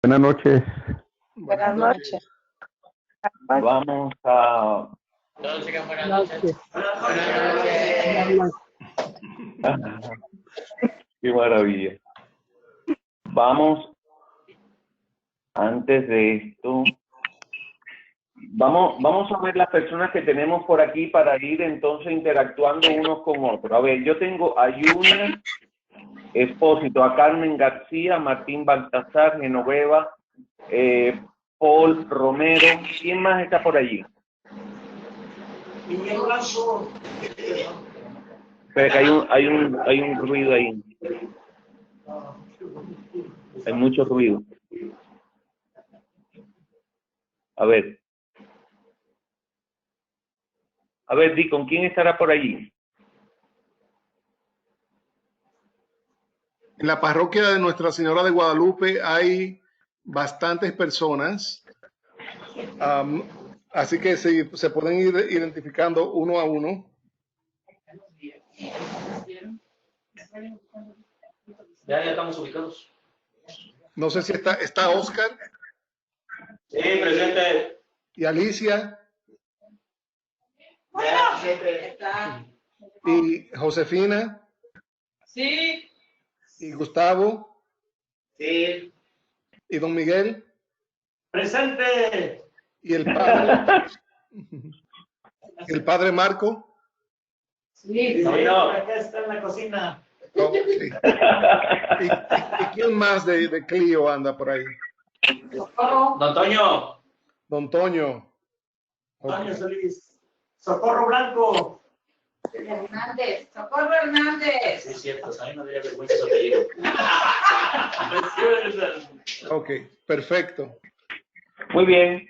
Buenas noches. Buenas noches. Vamos a... Todos digan buenas noches. Buenas noches. Qué maravilla. Vamos, antes de esto, vamos a ver las personas que tenemos por aquí para ir entonces interactuando unos con otros. A ver, yo tengo a Yunia Espósito, a Carmen García, Martín Baltasar, Genoveva, Paul Romero. ¿Quién más está por allí? Pero que hay un ruido ahí. Hay mucho ruido. A ver, Di, ¿con quién estará por allí? En la parroquia de Nuestra Señora de Guadalupe hay bastantes personas, así que se pueden ir identificando uno a uno. Ya estamos ubicados. No sé si está Oscar. Sí, presente. Y Alicia. Está. Y Josefina. Sí. Y Gustavo. Sí. Y don Miguel. Presente. Y el padre. El padre Marco. Sí, no. Acá está en la cocina. Okay. ¿Y quién más de Clio anda por ahí? Don Toño. Don Toño. Toño Solís. Socorro Blanco. Hernández. Socorro Hernández. Sí, es cierto. A mí no daría vergüenza su apellido. Ok, perfecto. Muy bien.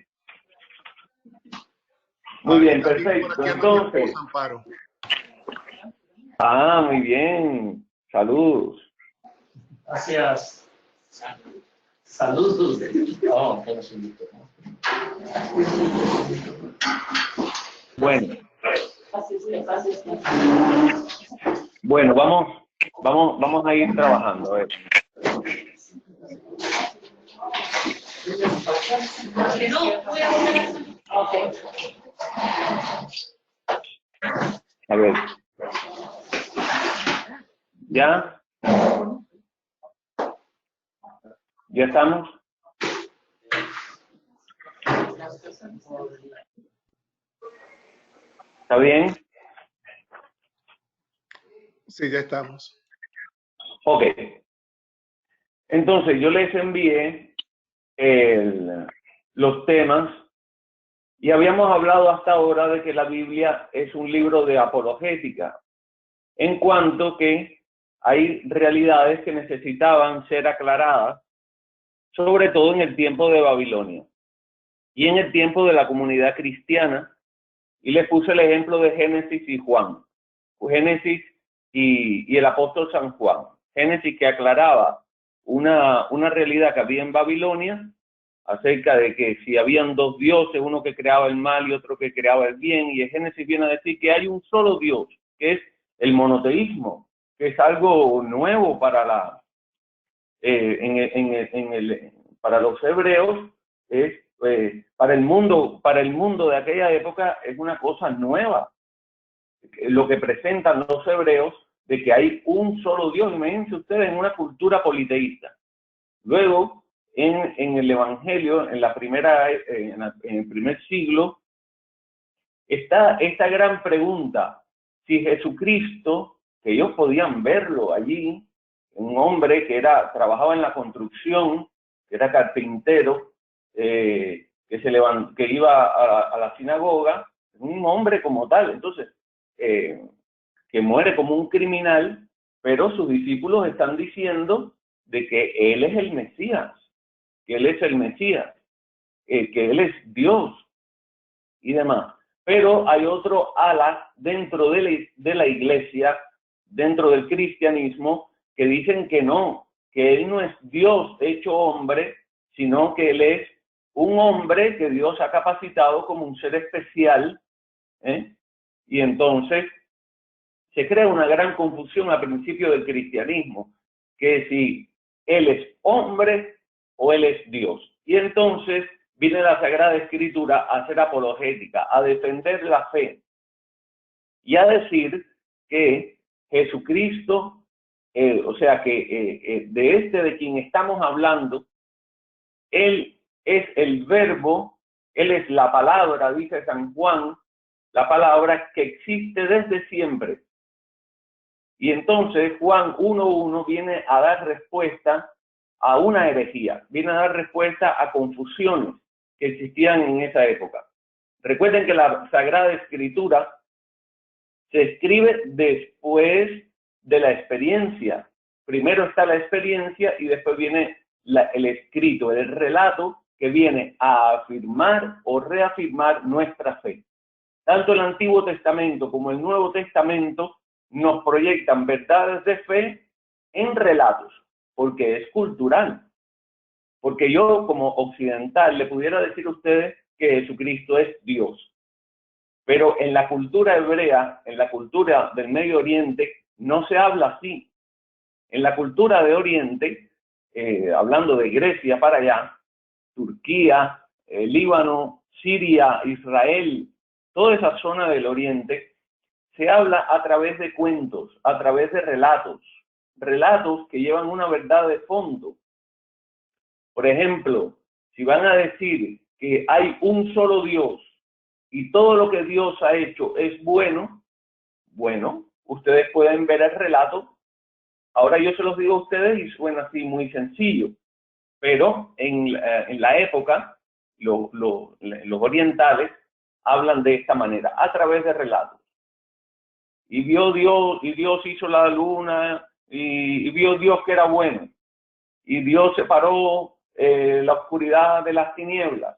Muy bien, perfecto. Entonces. Muy bien. Saludos. Gracias. Saludos. Oh, que nos invitó. Bueno, vamos a ir trabajando. A ver. A ver. ¿Ya? ¿Ya estamos? ¿Está bien? Sí, ya estamos. Ok. Entonces, yo les envié los temas y habíamos hablado hasta ahora de que la Biblia es un libro de apologética, en cuanto que hay realidades que necesitaban ser aclaradas, sobre todo en el tiempo de Babilonia y en el tiempo de la comunidad cristiana, y les puse el ejemplo de Génesis y Juan. Génesis y el apóstol San Juan. Génesis que aclaraba una realidad que había en Babilonia acerca de que si habían dos dioses, uno que creaba el mal y otro que creaba el bien, y el Génesis viene a decir que hay un solo Dios, que es el monoteísmo, que es algo nuevo para para los hebreos, para el mundo de aquella época es una cosa nueva. Lo que presentan los hebreos de que hay un solo Dios. Imagínense ustedes en una cultura politeísta. Luego, en el Evangelio, en el primer siglo, está esta gran pregunta: si Jesucristo, que ellos podían verlo allí, un hombre que trabajaba en la construcción, que era carpintero, que iba a la sinagoga, un hombre como tal, entonces, que muere como un criminal, pero sus discípulos están diciendo de que él es el Mesías, que él es el Mesías, que él es Dios y demás. Pero hay otro ala dentro de la iglesia, dentro del cristianismo, que dicen que no, que él no es Dios hecho hombre, sino que él es un hombre que Dios ha capacitado como un ser especial, y entonces se crea una gran confusión al principio del cristianismo, que si él es hombre o Él es Dios. Y entonces viene la Sagrada Escritura a hacer apologética, a defender la fe y a decir que Jesucristo, o sea que de quien estamos hablando, Él es el verbo, Él es la palabra, dice San Juan, la palabra que existe desde siempre. Y entonces Juan 1:1 viene a dar respuesta a una herejía, viene a dar respuesta a confusiones que existían en esa época. Recuerden que la Sagrada Escritura se escribe después de la experiencia. Primero está la experiencia y después viene el escrito, el relato que viene a afirmar o reafirmar nuestra fe. Tanto el Antiguo Testamento como el Nuevo Testamento nos proyectan verdades de fe en relatos, porque es cultural. Porque yo, como occidental, le pudiera decir a ustedes que Jesucristo es Dios. Pero en la cultura hebrea, en la cultura del Medio Oriente, no se habla así. En la cultura de Oriente, hablando de Grecia para allá, Turquía, Líbano, Siria, Israel, toda esa zona del Oriente, se habla a través de cuentos, a través de relatos, relatos que llevan una verdad de fondo. Por ejemplo, si van a decir que hay un solo Dios y todo lo que Dios ha hecho es bueno, bueno, ustedes pueden ver el relato. Ahora yo se los digo a ustedes y suena así muy sencillo, pero en la época, los orientales hablan de esta manera, a través de relatos. Y Dios hizo la luna, y vio Dios que era bueno. Y Dios separó la oscuridad de las tinieblas.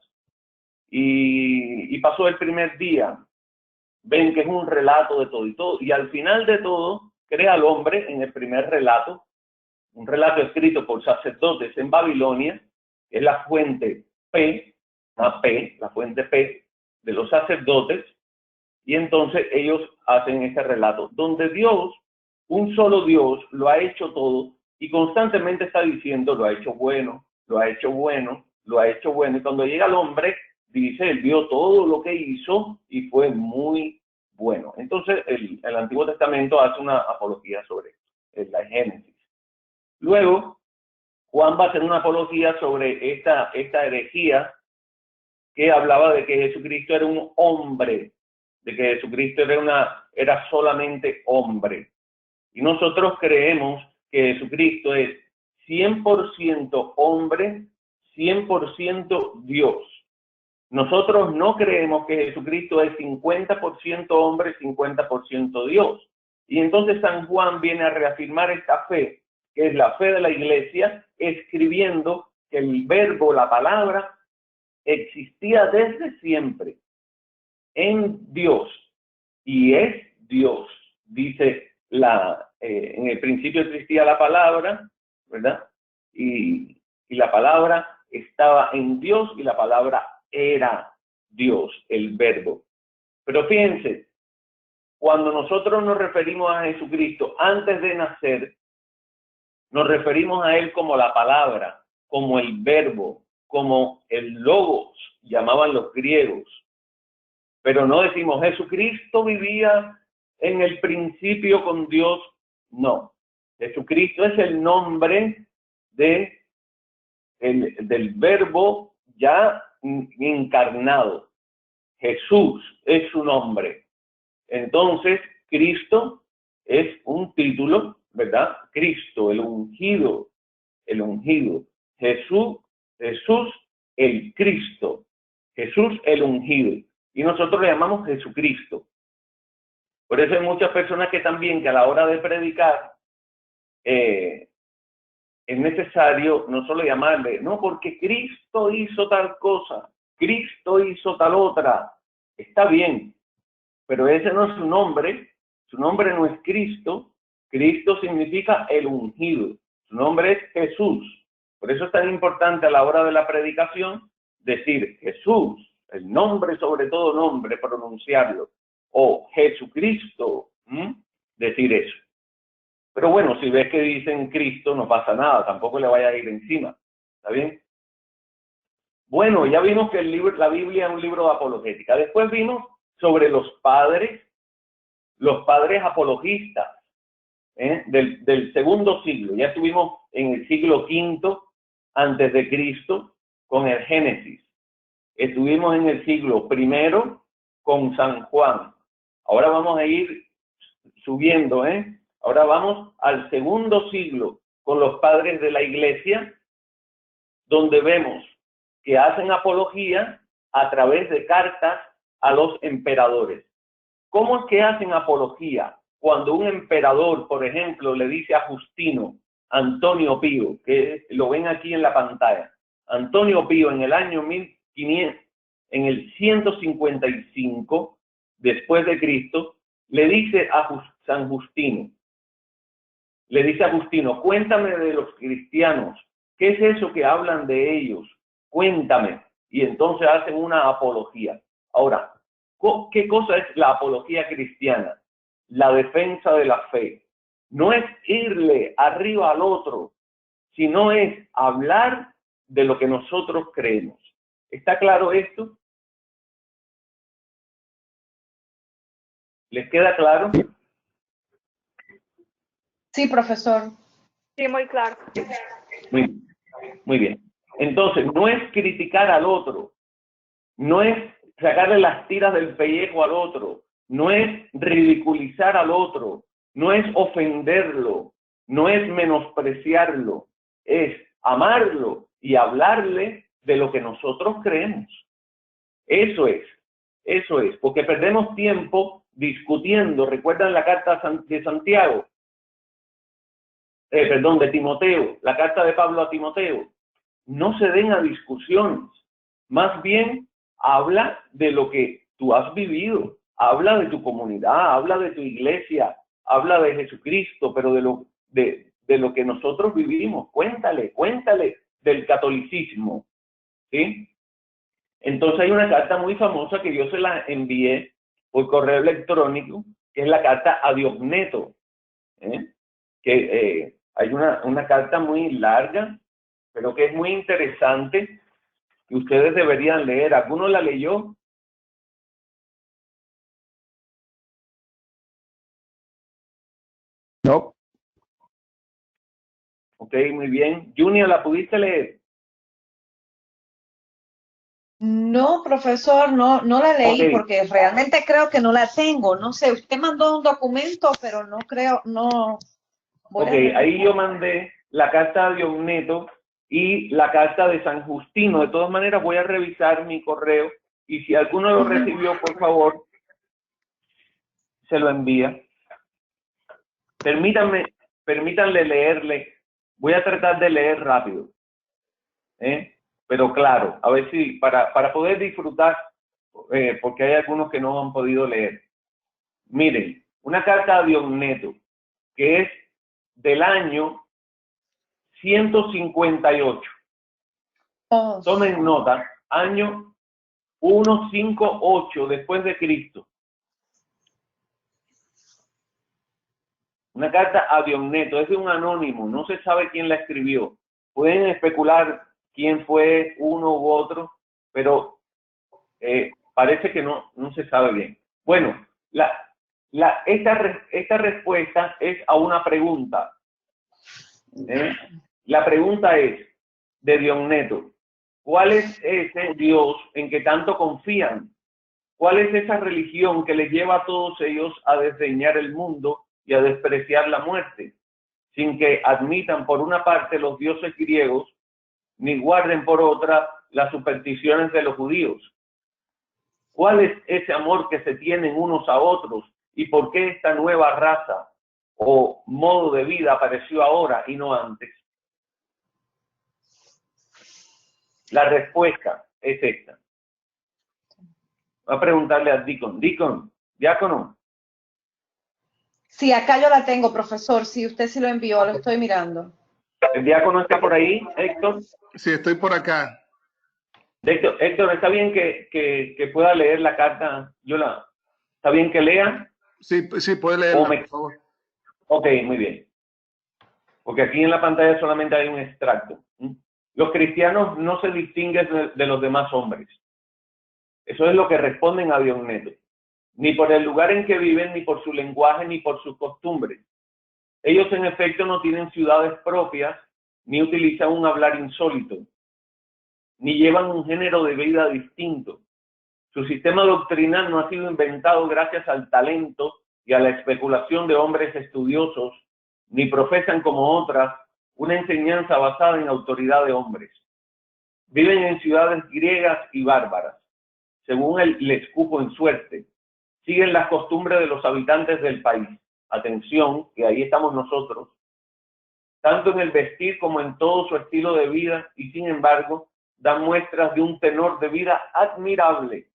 Y pasó el primer día. Ven que es un relato de todo y todo. Y al final de todo, crea al hombre en el primer relato, un relato escrito por sacerdotes en Babilonia, que es la fuente la fuente P de los sacerdotes. Y entonces ellos hacen este relato, donde Dios, un solo Dios, lo ha hecho todo y constantemente está diciendo, lo ha hecho bueno, lo ha hecho bueno, lo ha hecho bueno. Y cuando llega el hombre, dice, él vio todo lo que hizo y fue muy bueno. Entonces el Antiguo Testamento hace una apología sobre esto, es la Génesis. Luego, Juan va a hacer una apología sobre esta herejía que hablaba de que Jesucristo era un hombre, de que Jesucristo era solamente hombre. Y nosotros creemos que Jesucristo es 100% hombre, 100% Dios. Nosotros no creemos que Jesucristo es 50% hombre, 50% Dios. Y entonces San Juan viene a reafirmar esta fe, que es la fe de la Iglesia, escribiendo que el verbo, la palabra, existía desde siempre en Dios y es Dios. Dice en el principio existía la palabra, ¿verdad? Y la palabra estaba en Dios y la palabra era Dios, el verbo. Pero fíjense, cuando nosotros nos referimos a Jesucristo antes de nacer, nos referimos a Él como la palabra, como el verbo, como el logos, llamaban los griegos. Pero no decimos, Jesucristo vivía en el principio con Dios. No. Jesucristo es el nombre del verbo ya encarnado. Jesús es su nombre. Entonces, Cristo es un título, ¿verdad? Cristo, el ungido. Jesús, el Cristo. Jesús, el ungido. Y nosotros le llamamos Jesucristo. Por eso hay muchas personas que también, que a la hora de predicar, es necesario no solo llamarle, no, porque Cristo hizo tal cosa, Cristo hizo tal otra. Está bien, pero ese no es su nombre no es Cristo. Cristo significa el ungido. Su nombre es Jesús. Por eso es tan importante a la hora de la predicación decir Jesús, el nombre sobre todo nombre, pronunciarlo, o Jesucristo, decir eso. Pero bueno, si ves que dicen Cristo, no pasa nada, tampoco le vaya a ir encima, ¿está bien? Bueno, ya vimos que la Biblia es un libro de apologética. Después vimos sobre los padres apologistas, del segundo siglo. Ya estuvimos en el siglo V antes de Cristo con el Génesis. Estuvimos en el siglo I con San Juan. Ahora vamos a ir subiendo, Ahora vamos al segundo siglo con los padres de la iglesia, donde vemos que hacen apología a través de cartas a los emperadores. ¿Cómo es que hacen apología? Cuando un emperador, por ejemplo, le dice a Justino, Antonio Pío, que lo ven aquí en la pantalla, Antonio Pío en el año 1500, en el 155 después de Cristo, le dice a San Justino, cuéntame de los cristianos, ¿qué es eso que hablan de ellos? Cuéntame. Y entonces hacen una apología. Ahora, ¿qué cosa es la apología cristiana? La defensa de la fe. No es irle arriba al otro, sino es hablar de lo que nosotros creemos. ¿Está claro esto? ¿Les queda claro? Sí, profesor. Sí, muy claro. Muy bien. Entonces, no es criticar al otro, no es sacarle las tiras del pellejo al otro, no es ridiculizar al otro, no es ofenderlo, no es menospreciarlo, es amarlo y hablarle de lo que nosotros creemos. Eso es, porque perdemos tiempo discutiendo. ¿Recuerdan la carta de Santiago? De Timoteo, la carta de Pablo a Timoteo. No se den a discusiones, más bien habla de lo que tú has vivido, habla de tu comunidad, habla de tu iglesia, habla de Jesucristo, pero de lo que nosotros vivimos. Cuéntale del catolicismo, ¿sí? Entonces hay una carta muy famosa que yo se la envié por correo electrónico, que es la carta a Diogneto, que hay una carta muy larga, pero que es muy interesante, que ustedes deberían leer. ¿Alguno la leyó? No. Ok, muy bien. Junior, ¿la pudiste leer? No, profesor, no la leí Ok. porque realmente creo que no la tengo. No sé, usted mandó un documento, pero no creo, no. Ok, ahí yo mandé la carta de Diogneto y la carta de San Justino. De todas maneras, voy a revisar mi correo y si alguno lo recibió, por favor, se lo envía. Permítanle leerle. Voy a tratar de leer rápido. Pero claro, a ver si, para poder disfrutar, porque hay algunos que no han podido leer. Miren, una carta a Diogneto, que es del año 158. Oh, Tomen nota, año 158 después de Cristo. Una carta a Diogneto, es de un anónimo, no se sabe quién la escribió. Pueden especular quién fue uno u otro, pero parece que no se sabe bien. Bueno, esta respuesta es a una pregunta. La pregunta es, de Diogneto, ¿cuál es ese Dios en que tanto confían? ¿Cuál es esa religión que les lleva a todos ellos a desdeñar el mundo y a despreciar la muerte, sin que admitan por una parte los dioses griegos, ni guarden por otra las supersticiones de los judíos? ¿Cuál es ese amor que se tienen unos a otros y por qué esta nueva raza o modo de vida apareció ahora y no antes? La respuesta es esta. Va a preguntarle a diácono. sí, acá yo la tengo, profesor. Sí, usted sí lo envió, lo estoy mirando. ¿El diácono está por ahí, Héctor? Sí, estoy por acá. Héctor, ¿está bien que pueda leer la carta? ¿Está bien que lea? Sí, puede leerla, por favor. Ok, muy bien. Porque aquí en la pantalla solamente hay un extracto. Los cristianos no se distinguen de los demás hombres. Eso es lo que responden a Diogneto. Ni por el lugar en que viven, ni por su lenguaje, ni por sus costumbres. Ellos en efecto no tienen ciudades propias, ni utilizan un hablar insólito, ni llevan un género de vida distinto. Su sistema doctrinal no ha sido inventado gracias al talento y a la especulación de hombres estudiosos, ni profesan como otras una enseñanza basada en autoridad de hombres. Viven en ciudades griegas y bárbaras, según les cupo en suerte. Siguen las costumbres de los habitantes del país. Atención, que ahí estamos nosotros, tanto en el vestir como en todo su estilo de vida, y sin embargo, dan muestras de un tenor de vida admirable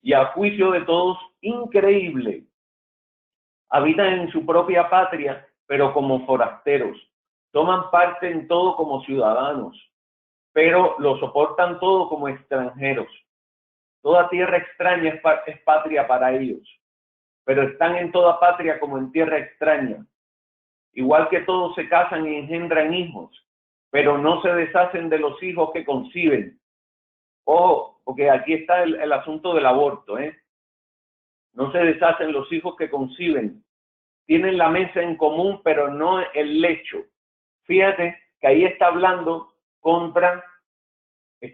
y a juicio de todos increíble. Habitan en su propia patria, pero como forasteros. Toman parte en todo como ciudadanos, pero lo soportan todo como extranjeros. Toda tierra extraña es patria para ellos, pero están en toda patria como en tierra extraña. Igual que todos se casan y engendran hijos, pero no se deshacen de los hijos que conciben. Porque aquí está el asunto del aborto, No se deshacen los hijos que conciben. Tienen la mesa en común, pero no el lecho. Fíjate que ahí está hablando contra el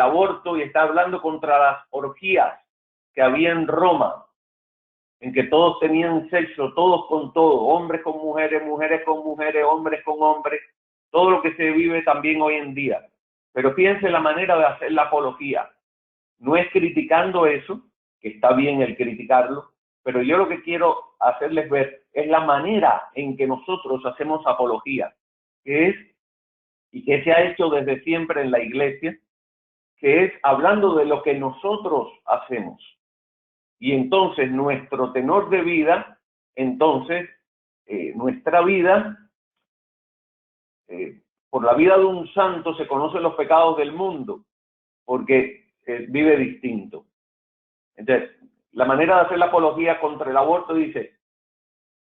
aborto y está hablando contra las orgías que había en Roma, en que todos tenían sexo, todos con todo, hombres con mujeres, mujeres con mujeres, hombres con hombres, todo lo que se vive también hoy en día. Pero fíjense la manera de hacer la apología. No es criticando eso, que está bien el criticarlo, pero yo lo que quiero hacerles ver es la manera en que nosotros hacemos apología, que es, y que se ha hecho desde siempre en la iglesia, que es hablando de lo que nosotros hacemos. Y entonces nuestro tenor de vida, nuestra vida, por la vida de un santo se conocen los pecados del mundo, porque vive distinto. Entonces, la manera de hacer la apología contra el aborto dice,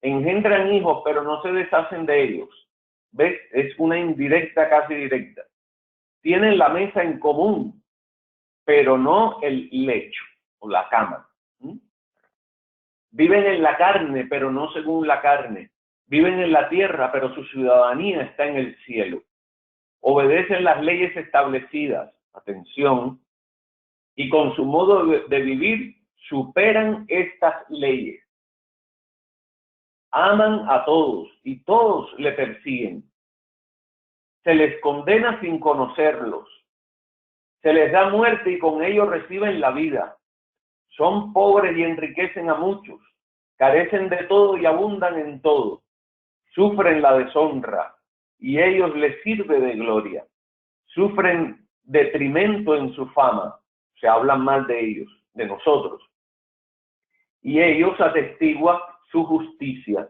engendran hijos, pero no se deshacen de ellos. ¿Ves? Es una indirecta, casi directa. Tienen la mesa en común, pero no el lecho o la cama. Viven en la carne, pero no según la carne. Viven en la tierra, pero su ciudadanía está en el cielo. Obedecen las leyes establecidas, atención, y con su modo de vivir superan estas leyes. Aman a todos y todos le persiguen. Se les condena sin conocerlos. Se les da muerte y con ello reciben la vida. Son pobres y enriquecen a muchos. Carecen de todo y abundan en todo. Sufren la deshonra y ellos les sirve de gloria. Sufren detrimento en su fama. Se hablan mal de ellos, de nosotros. Y ellos atestiguan su justicia.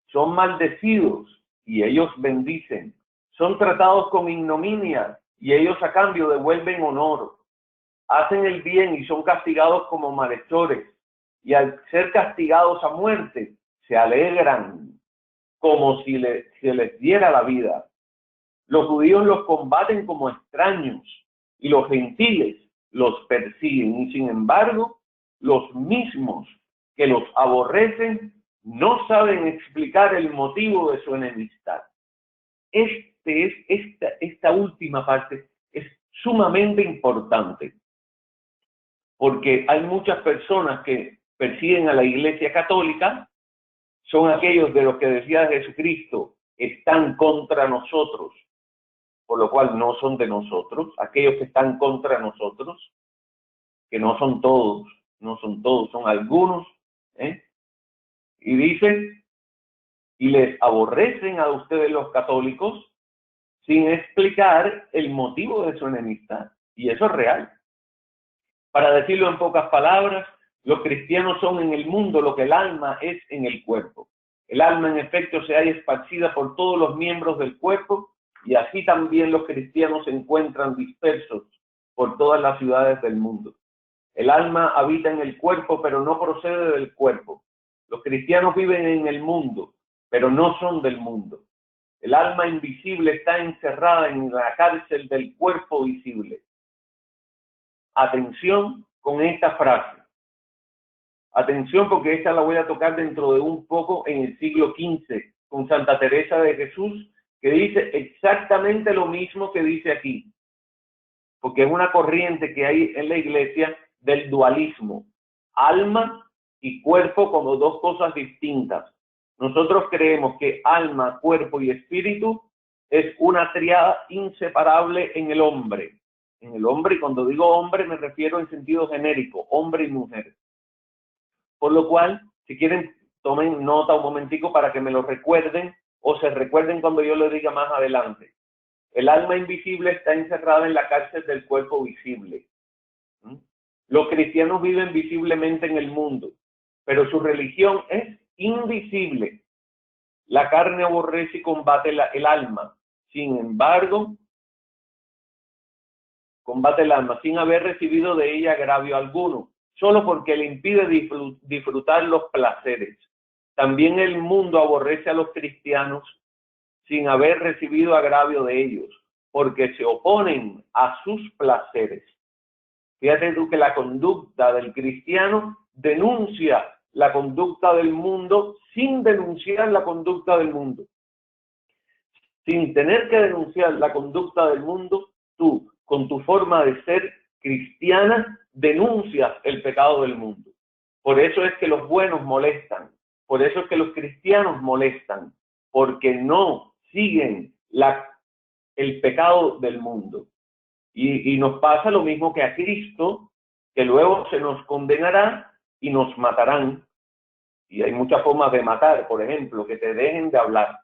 Son maldecidos y ellos bendicen. Son tratados con ignominia y ellos a cambio devuelven honor. Hacen el bien y son castigados como malhechores. Y al ser castigados a muerte, se alegran como si se les diera la vida. Los judíos los combaten como extraños y los gentiles los persiguen. Y sin embargo, los mismos que los aborrecen no saben explicar el motivo de su enemistad. Esta última parte es sumamente importante, porque hay muchas personas que persiguen a la Iglesia Católica, son aquellos de los que decía Jesucristo, están contra nosotros, por lo cual no son de nosotros, aquellos que están contra nosotros, que no son todos, son algunos, y dicen, y les aborrecen a ustedes los católicos sin explicar el motivo de su enemistad, y eso es real. Para decirlo en pocas palabras, los cristianos son en el mundo lo que el alma es en el cuerpo. El alma en efecto se halla esparcida por todos los miembros del cuerpo, y así también los cristianos se encuentran dispersos por todas las ciudades del mundo. El alma habita en el cuerpo, pero no procede del cuerpo. Los cristianos viven en el mundo, pero no son del mundo. El alma invisible está encerrada en la cárcel del cuerpo visible. Atención con esta frase. Atención, porque esta la voy a tocar dentro de un poco en el siglo XV con Santa Teresa de Jesús, que dice exactamente lo mismo que dice aquí. Porque es una corriente que hay en la iglesia del dualismo. Alma y cuerpo como dos cosas distintas. Nosotros creemos que alma, cuerpo y espíritu es una tríada inseparable en el hombre. En el hombre, y cuando digo hombre me refiero en sentido genérico, hombre y mujer. Por lo cual, si quieren, tomen nota un momentico para que me lo recuerden o se recuerden cuando yo lo diga más adelante. El alma invisible está encerrada en la cárcel del cuerpo visible. Los cristianos viven visiblemente en el mundo, pero su religión es invisible. La carne aborrece y combate el alma. Sin embargo, combate el alma sin haber recibido de ella agravio alguno, solo porque le impide disfrutar los placeres. También el mundo aborrece a los cristianos sin haber recibido agravio de ellos, porque se oponen a sus placeres. Fíjate tú que la conducta del cristiano denuncia la conducta del mundo sin denunciar la conducta del mundo. Sin tener que denunciar la conducta del mundo, tú, con tu forma de ser cristiana, denuncias el pecado del mundo. Por eso es que los buenos molestan. Por eso es que los cristianos molestan. Porque no siguen el pecado del mundo. Y nos pasa lo mismo que a Cristo, que luego se nos condenará y nos matarán. Y hay muchas formas de matar, por ejemplo, que te dejen de hablar.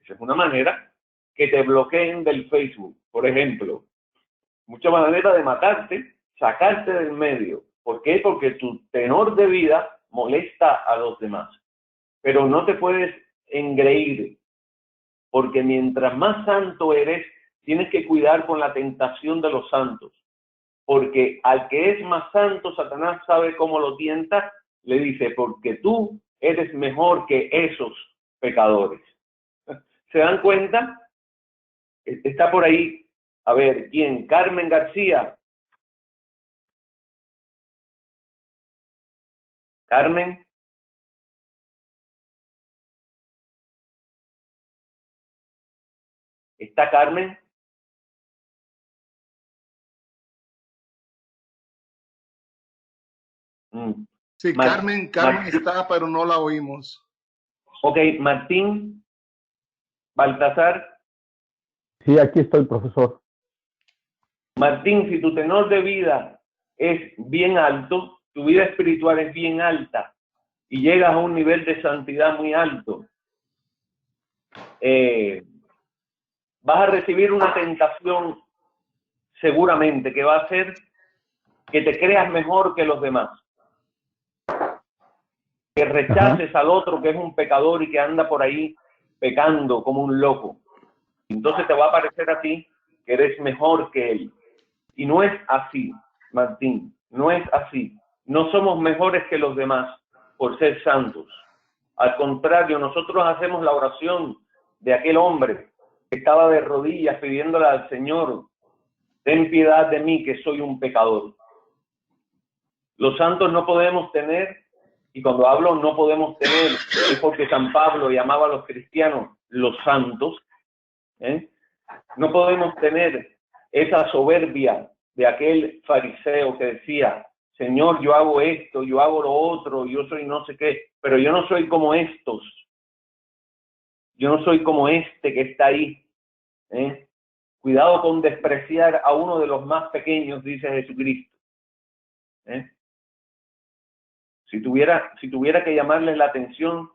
Esa es una manera. Que te bloqueen del Facebook, por ejemplo. Muchas maneras de matarte, sacarte del medio. ¿Por qué? Porque tu tenor de vida molesta a los demás. Pero no te puedes engreír, porque mientras más santo eres, tienes que cuidar con la tentación de los santos. Porque al que es más santo, Satanás sabe cómo lo tienta, le dice, porque tú eres mejor que esos pecadores. ¿Se dan cuenta? Está por ahí, a ver, ¿quién? Carmen García. Carmen. ¿Está Carmen? Sí, Carmen está, pero no la oímos. Ok, Martín Baltasar. Sí, aquí estoy, profesor. Martín, si tu tenor de vida es bien alto, tu vida espiritual es bien alta y llegas a un nivel de santidad muy alto, vas a recibir una tentación seguramente que va a hacer que te creas mejor que los demás. Que rechaces al otro que es un pecador y que anda por ahí pecando como un loco. Entonces te va a parecer a ti que eres mejor que él. Y no es así, Martín, no es así. No somos mejores que los demás por ser santos. Al contrario, nosotros hacemos la oración de aquel hombre que estaba de rodillas pidiéndole al Señor, ten piedad de mí que soy un pecador. Los santos no podemos tener, y cuando hablo no podemos tener, es porque San Pablo llamaba a los cristianos los santos, no podemos tener esa soberbia de aquel fariseo que decía, Señor, yo hago esto, yo hago lo otro, yo soy no sé qué, pero yo no soy como estos. Yo no soy como este que está ahí. Cuidado con despreciar a uno de los más pequeños, dice Jesucristo. Si tuviera que llamarles la atención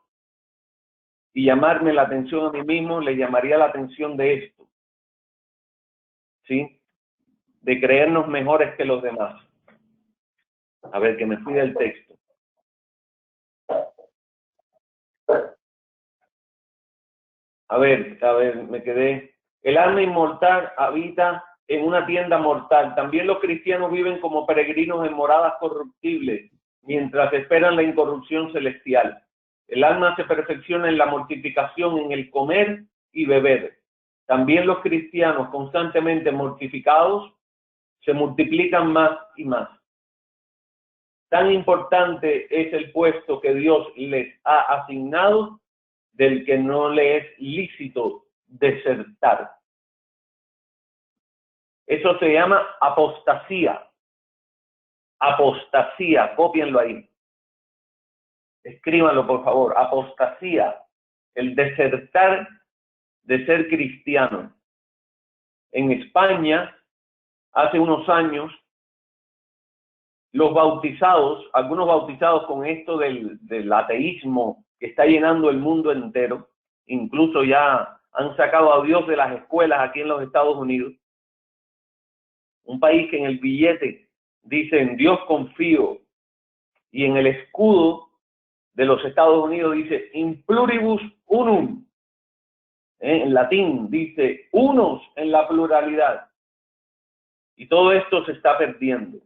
y llamarme la atención a mí mismo, le llamaría la atención de esto. ¿Sí? De creernos mejores que los demás. A ver, que me fui del texto. A ver, me quedé. El alma inmortal habita en una tienda mortal. También los cristianos viven como peregrinos en moradas corruptibles, mientras esperan la incorrupción celestial. El alma se perfecciona en la mortificación, en el comer y beber. También los cristianos constantemente mortificados se multiplican más y más. Tan importante es el puesto que Dios les ha asignado, del que no le es lícito desertar. Eso se llama apostasía. Apostasía, cópienlo ahí. Escríbanlo, por favor. Apostasía, el desertar de ser cristiano. En España, hace unos años, los bautizados, algunos bautizados con esto del ateísmo que está llenando el mundo entero, incluso ya han sacado a Dios de las escuelas aquí en los Estados Unidos. Un país que en el billete dice en Dios confío y en el escudo de los Estados Unidos dice in pluribus unum. En latín dice unos en la pluralidad. Y todo esto se está perdiendo.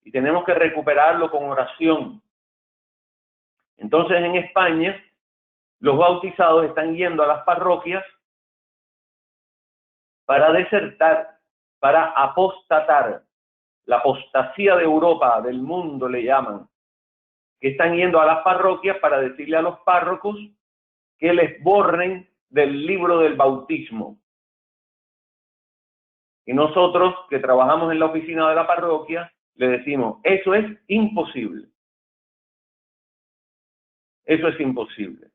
Y tenemos que recuperarlo con oración. Entonces en España, los bautizados están yendo a las parroquias para desertar, para apostatar. La apostasía de Europa, del mundo le llaman. Que están yendo a las parroquias para decirle a los párrocos que les borren del libro del bautismo. Y nosotros, que trabajamos en la oficina de la parroquia, le decimos, eso es imposible. Eso es imposible.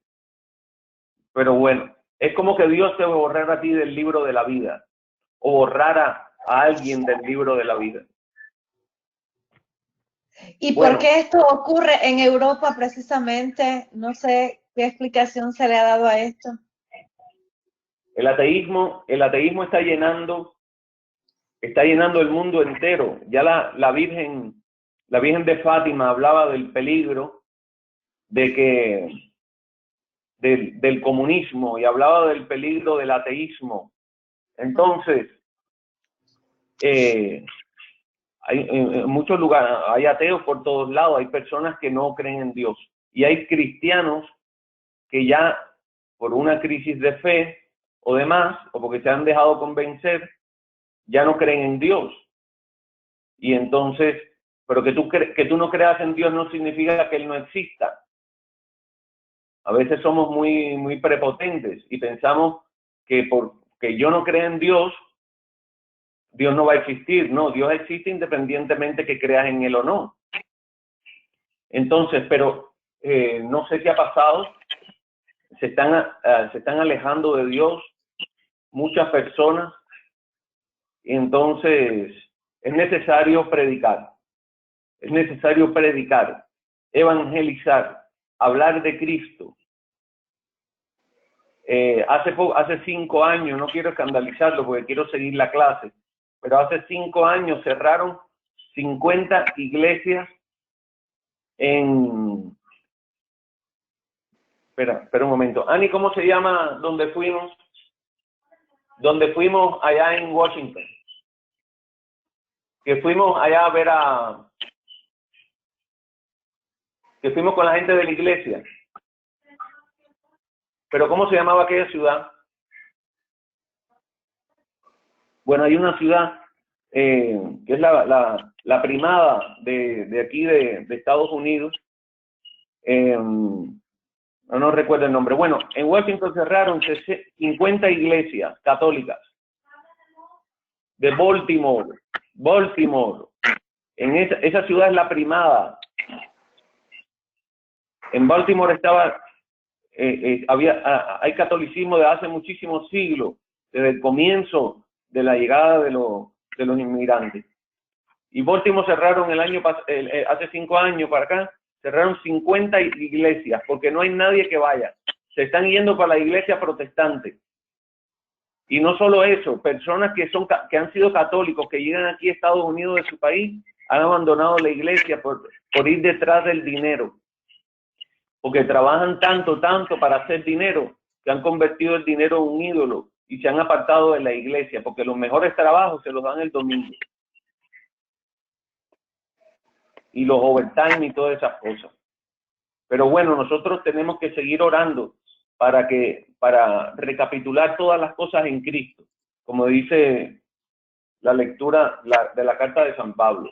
Pero bueno, es como que Dios te borrara a ti del libro de la vida, o borrara a alguien del libro de la vida. ¿Y Bueno, por qué esto ocurre en Europa precisamente? No sé qué explicación se le ha dado a esto. el ateísmo está llenando el mundo entero. Ya la Virgen de Fátima hablaba del peligro de que del comunismo y hablaba del peligro del ateísmo. Entonces, en muchos lugares hay ateos por todos lados, hay personas que no creen en Dios y hay cristianos que ya por una crisis de fe o demás, o porque se han dejado convencer, ya no creen en Dios. Y entonces, pero que tú no creas en Dios no significa que Él no exista. A veces somos muy prepotentes y pensamos que porque yo no creo en Dios, Dios no va a existir. No, Dios existe independientemente que creas en Él o no. Entonces, pero no sé qué ha pasado. Se están alejando de Dios muchas personas. Y entonces es necesario predicar. Es necesario predicar, evangelizar, hablar de Cristo. Hace 5 años, no quiero escandalizarlo porque quiero seguir la clase, pero hace 5 años cerraron 50 iglesias en... Espera un momento. Ani, ¿cómo se llama donde fuimos? Donde fuimos allá en Washington. Que fuimos allá a ver que fuimos con la gente de la iglesia. Pero ¿cómo se llamaba aquella ciudad? Bueno, hay una ciudad que es la primada de aquí de Estados Unidos. No recuerdo el nombre. Bueno, en Washington cerraron 50 iglesias católicas. De Baltimore. Esa ciudad es la primada. En Baltimore estaba... hay catolicismo de hace muchísimos siglos, desde el comienzo de la llegada de los inmigrantes. Y Baltimore cerraron hace 5 años para acá, cerraron 50 iglesias, porque no hay nadie que vaya. Se están yendo para la iglesia protestante. Y no solo eso, personas que han sido católicos, que llegan aquí a Estados Unidos de su país, han abandonado la iglesia por ir detrás del dinero. Porque trabajan tanto para hacer dinero, que han convertido el dinero en un ídolo y se han apartado de la iglesia, porque los mejores trabajos se los dan el domingo. Y los overtime y todas esas cosas. Pero bueno, nosotros tenemos que seguir orando para recapitular todas las cosas en Cristo, como dice la lectura de la carta de San Pablo.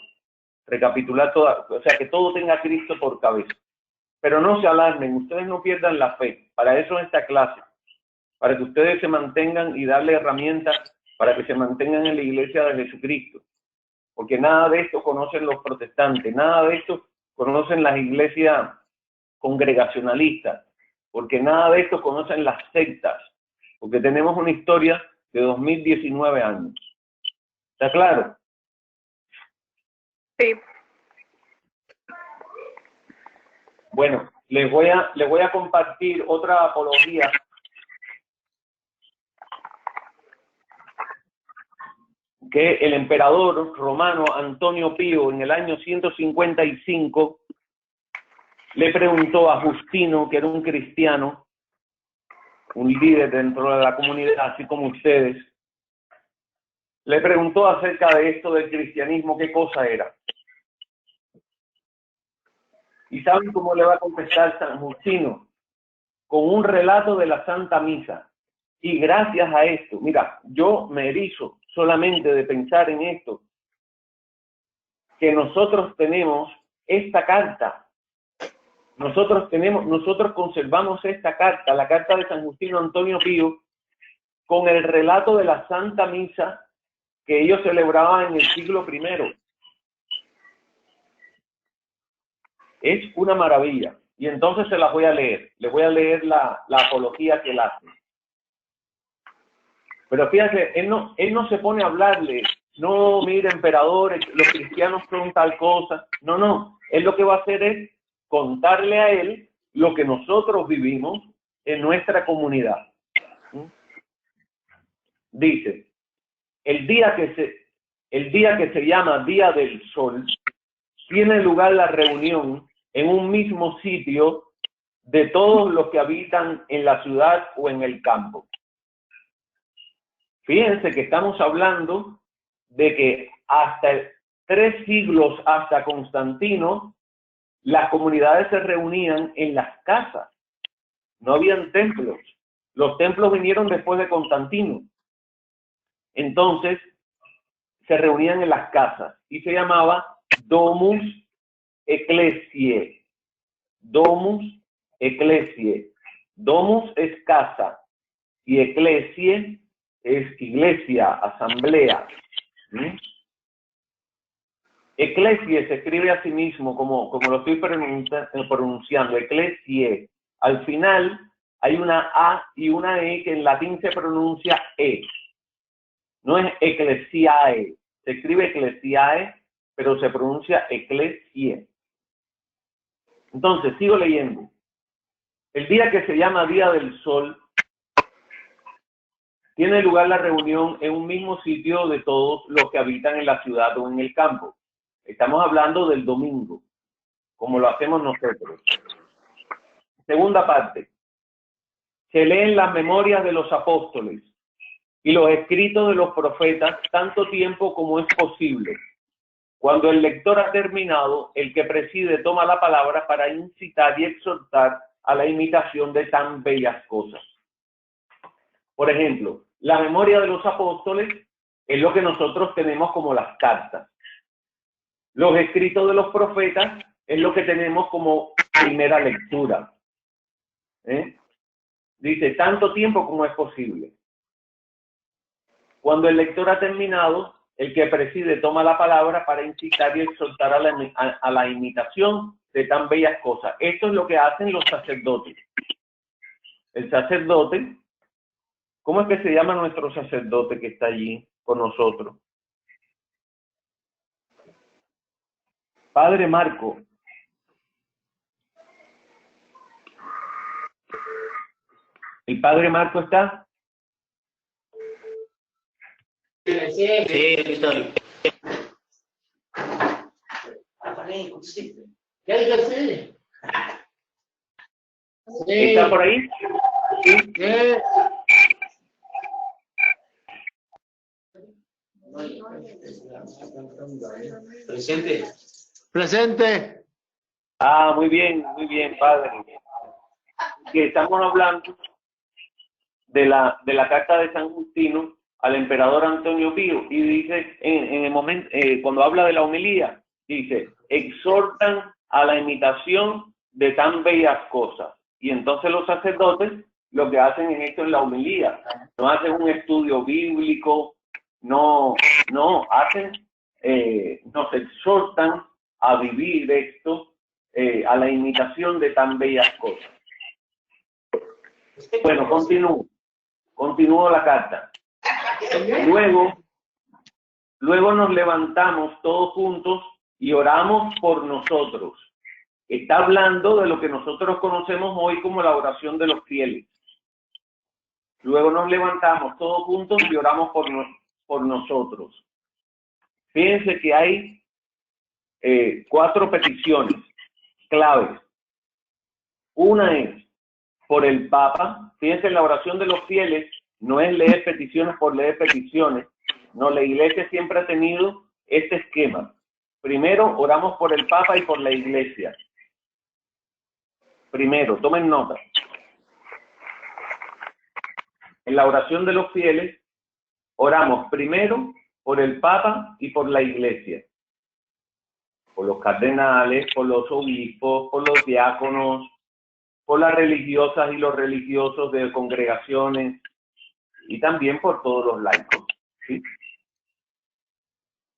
Recapitular toda, o sea, que todo tenga a Cristo por cabeza. Pero no se alarmen, ustedes no pierdan la fe. Para eso es esta clase, para que ustedes se mantengan y darle herramientas para que se mantengan en la iglesia de Jesucristo. Porque nada de esto conocen los protestantes, nada de esto conocen las iglesias congregacionalistas, porque nada de esto conocen las sectas, porque tenemos una historia de 2019 años. ¿Está claro? Sí. Bueno, les voy a compartir otra apología que el emperador romano Antonio Pío en el año 155 le preguntó a Justino, que era un cristiano, un líder dentro de la comunidad, así como ustedes, le preguntó acerca de esto del cristianismo, qué cosa era. ¿Y saben cómo le va a contestar San Justino? Con un relato de la Santa Misa. Y gracias a esto, mira, yo me erizo solamente de pensar en esto, que nosotros tenemos esta carta. Nosotros conservamos esta carta, la carta de San Justino Antonio Pío, con el relato de la Santa Misa que ellos celebraban en el siglo I. Es una maravilla. Y entonces se las voy a leer. Les voy a leer la apología que él hace. Pero fíjate, él no se pone a hablarle, no, mira, emperador, los cristianos son tal cosa. No, no. Él lo que va a hacer es contarle a él lo que nosotros vivimos en nuestra comunidad. Dice, el día que se llama Día del Sol, tiene lugar la reunión en un mismo sitio de todos los que habitan en la ciudad o en el campo. Fíjense que estamos hablando de que hasta 3 siglos, hasta Constantino, las comunidades se reunían en las casas. No habían templos. Los templos vinieron después de Constantino. Entonces, se reunían en las casas y se llamaba Domus Ecclesiae. Domus Ecclesiae. Domus es casa y Ecclesiae es iglesia, asamblea. Ecclesiae se escribe a sí mismo como lo estoy pronunciando, Ecclesiae. Al final hay una A y una E que en latín se pronuncia E. No es Ecclesiae, se escribe Ecclesiae, pero se pronuncia Ecclesiae. Entonces, sigo leyendo. El día que se llama Día del Sol, tiene lugar la reunión en un mismo sitio de todos los que habitan en la ciudad o en el campo. Estamos hablando del domingo, como lo hacemos nosotros. Segunda parte. Se leen las memorias de los apóstoles y los escritos de los profetas tanto tiempo como es posible. Cuando el lector ha terminado, el que preside toma la palabra para incitar y exhortar a la imitación de tan bellas cosas. Por ejemplo, la memoria de los apóstoles es lo que nosotros tenemos como las cartas. Los escritos de los profetas es lo que tenemos como primera lectura. Dice, tanto tiempo como es posible. Cuando el lector ha terminado, el que preside toma la palabra para incitar y exhortar a la imitación de tan bellas cosas. Esto es lo que hacen los sacerdotes. El sacerdote, ¿cómo es que se llama nuestro sacerdote que está allí con nosotros? Padre Marco. ¿El Padre Marco está? Sí, Víctor. ¿Está por ahí? ¿Sí? Presente. Presente. Ah, muy bien, Padre. Que estamos hablando de la carta de San Justino al emperador Antonio Pío, y dice, en el momento, cuando habla de la homilía, dice, exhortan a la imitación de tan bellas cosas. Y entonces los sacerdotes lo que hacen es esto en la homilía, no hacen un estudio bíblico, no hacen, nos exhortan a vivir esto, a la imitación de tan bellas cosas. Bueno, continúo la carta. Luego nos levantamos todos juntos y oramos por nosotros. Está hablando de lo que nosotros conocemos hoy como la oración de los fieles. Luego nos levantamos todos juntos y oramos por nosotros. Fíjense que hay 4 peticiones claves. Una es por el Papa. Fíjense, en la oración de los fieles no es leer peticiones por leer peticiones. No, la Iglesia siempre ha tenido este esquema. Primero oramos por el Papa y por la Iglesia. Primero, tomen nota. En la oración de los fieles oramos primero por el Papa y por la Iglesia. Por los cardenales, por los obispos, por los diáconos, por las religiosas y los religiosos de congregaciones y también por todos los laicos, ¿sí?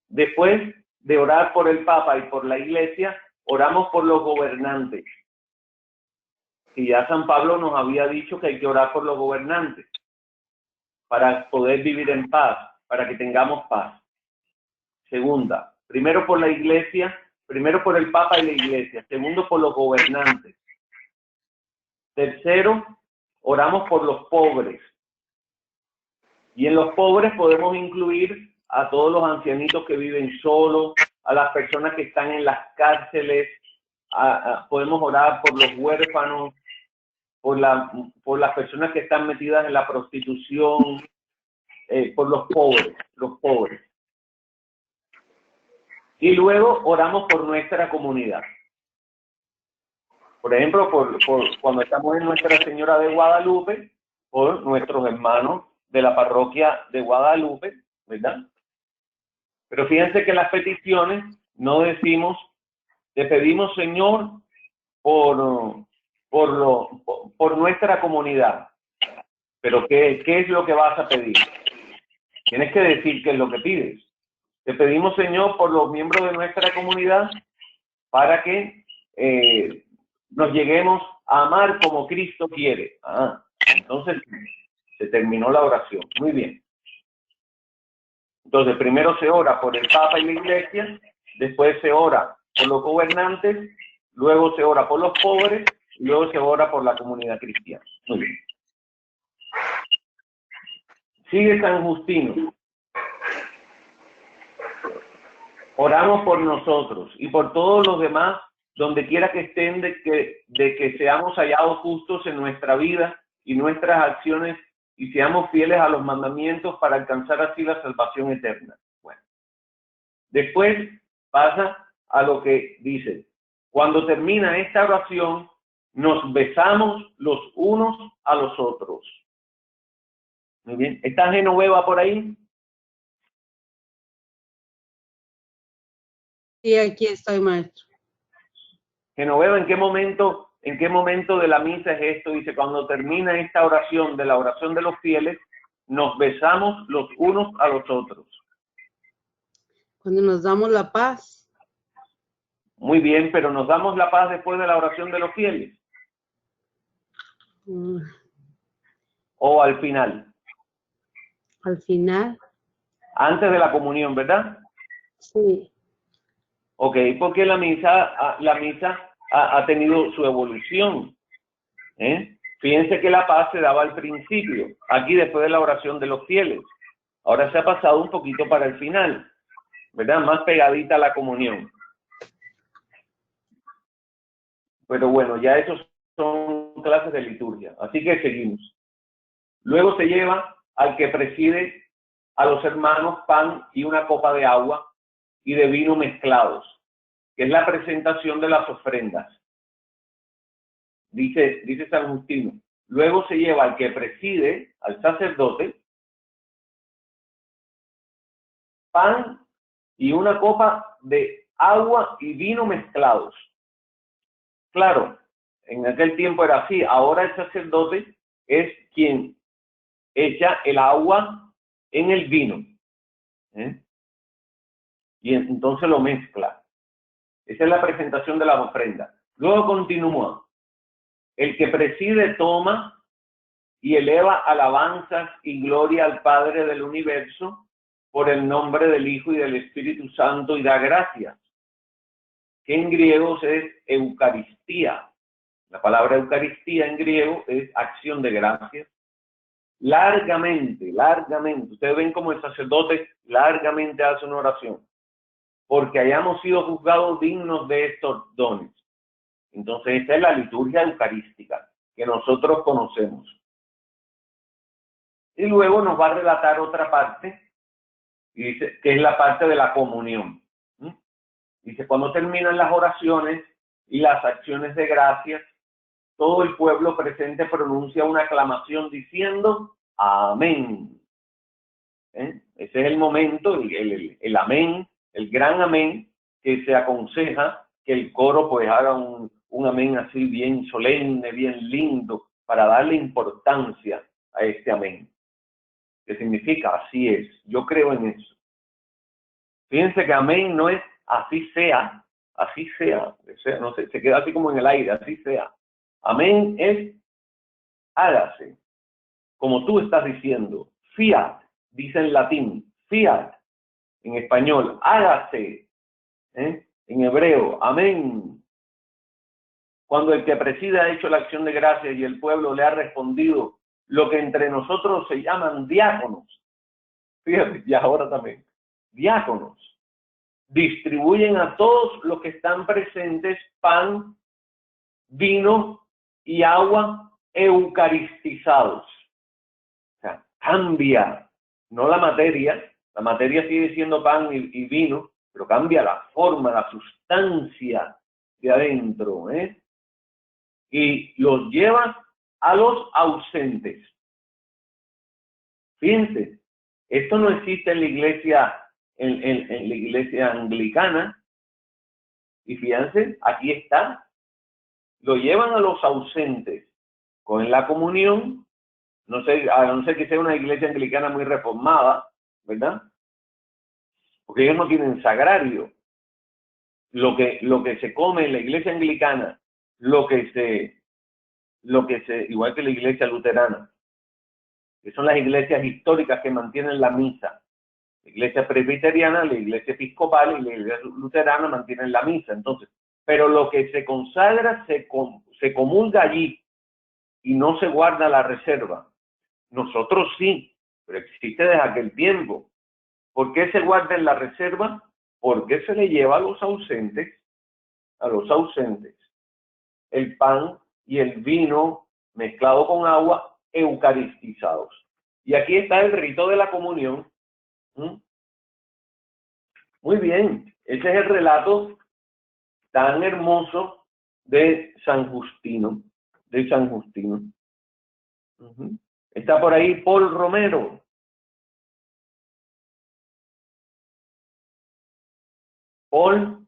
Después de orar por el Papa y por la Iglesia, oramos por los gobernantes. Y ya San Pablo nos había dicho que hay que orar por los gobernantes para poder vivir en paz, para que tengamos paz. Segunda, primero por la Iglesia, primero por el Papa y la Iglesia. Segundo, por los gobernantes. Tercero, oramos por los pobres. Y en los pobres podemos incluir a todos los ancianitos que viven solos, a las personas que están en las cárceles, podemos orar por los huérfanos, por las personas que están metidas en la prostitución, por los pobres. Y luego oramos por nuestra comunidad. Por ejemplo, cuando estamos en Nuestra Señora de Guadalupe, por nuestros hermanos de la parroquia de Guadalupe, ¿verdad? Pero fíjense que las peticiones no decimos, te pedimos, Señor, por nuestra comunidad. Pero ¿qué es lo que vas a pedir? Tienes que decir qué es lo que pides. Te pedimos, Señor, por los miembros de nuestra comunidad, para que nos lleguemos a amar como Cristo quiere. Entonces se terminó la oración. Muy bien. Entonces primero se ora por el Papa y la Iglesia, después se ora por los gobernantes, luego se ora por los pobres, y luego se ora por la comunidad cristiana. Muy bien. Sigue San Justino. Oramos por nosotros y por todos los demás, donde quiera que estén, de que seamos hallados justos en nuestra vida y nuestras acciones y seamos fieles a los mandamientos para alcanzar así la salvación eterna. Bueno, después pasa a lo que dice, cuando termina esta oración, nos besamos los unos a los otros. Muy bien, ¿está Genoveva por ahí? Sí, aquí estoy, maestro. Genoveva, ¿en qué momento de la misa es esto? Dice, cuando termina esta oración, de la oración de los fieles, nos besamos los unos a los otros. Cuando nos damos la paz. Muy bien, pero ¿nos damos la paz después de la oración de los fieles? ¿O al final? Al final. Antes de la comunión, ¿verdad? Sí. Ok, porque la misa ha tenido su evolución. Fíjense que la paz se daba al principio, aquí después de la oración de los fieles. Ahora se ha pasado un poquito para el final, ¿verdad? Más pegadita a la comunión. Pero bueno, ya esos son clases de liturgia, así que seguimos. Luego se lleva al que preside a los hermanos pan y una copa de agua y de vino mezclados, que es la presentación de las ofrendas. Dice San Justino, luego se lleva al que preside, al sacerdote, pan y una copa de agua y vino mezclados. Claro, en aquel tiempo era así. Ahora el sacerdote es quien echa el agua en el vino, ¿eh? Y entonces lo mezcla. Esa es la presentación de la ofrenda. Luego continúa. El que preside toma y eleva alabanzas y gloria al Padre del universo por el nombre del Hijo y del Espíritu Santo y da gracias, que en griego es Eucaristía. La palabra Eucaristía en griego es acción de gracias. Largamente. Ustedes ven como el sacerdote largamente hace una oración, porque hayamos sido juzgados dignos de estos dones. Entonces, esta es la liturgia eucarística que nosotros conocemos. Y luego nos va a relatar otra parte, y dice que es la parte de la comunión. Dice, cuando terminan las oraciones y las acciones de gracias, todo el pueblo presente pronuncia una aclamación diciendo amén. Ese es el momento, el amén, el gran amén, que se aconseja que el coro pues haga un amén así bien solemne, bien lindo, para darle importancia a este amén. ¿Qué significa? Así es. Yo creo en eso. Fíjense que amén no es así sea, no sé, se queda así como en el aire, así sea. Amén es hágase, como tú estás diciendo. Fiat, dice en latín, fiat, en español, hágase, en hebreo, amén. Cuando el que preside ha hecho la acción de gracias y el pueblo le ha respondido, lo que entre nosotros se llaman diáconos, fíjate, y ahora también, diáconos, distribuyen a todos los que están presentes pan, vino y agua eucaristizados. O sea, cambia, no la materia sigue siendo pan y vino, pero cambia la forma, la sustancia de adentro, y los lleva a los ausentes. Fíjense, esto no existe en la iglesia, en la iglesia anglicana, y fíjense, aquí está, lo llevan a los ausentes con la comunión, no sé, a no ser que sea una iglesia anglicana muy reformada, ¿verdad? Porque ellos no tienen sagrario. Lo que se come en la iglesia anglicana, igual que la iglesia luterana, que son las iglesias históricas que mantienen la misa. La iglesia presbiteriana, la iglesia episcopal y la iglesia luterana mantienen la misa. Entonces, pero lo que se consagra se comulga allí y no se guarda la reserva. Nosotros sí, pero existe desde aquel tiempo. ¿Por qué se guarda en la reserva? Porque se le lleva a los ausentes, el pan y el vino mezclado con agua, eucaristizados. Y aquí está el rito de la comunión. Muy bien, ese es el relato tan hermoso de San Justino. Está por ahí Paul Romero. Paul.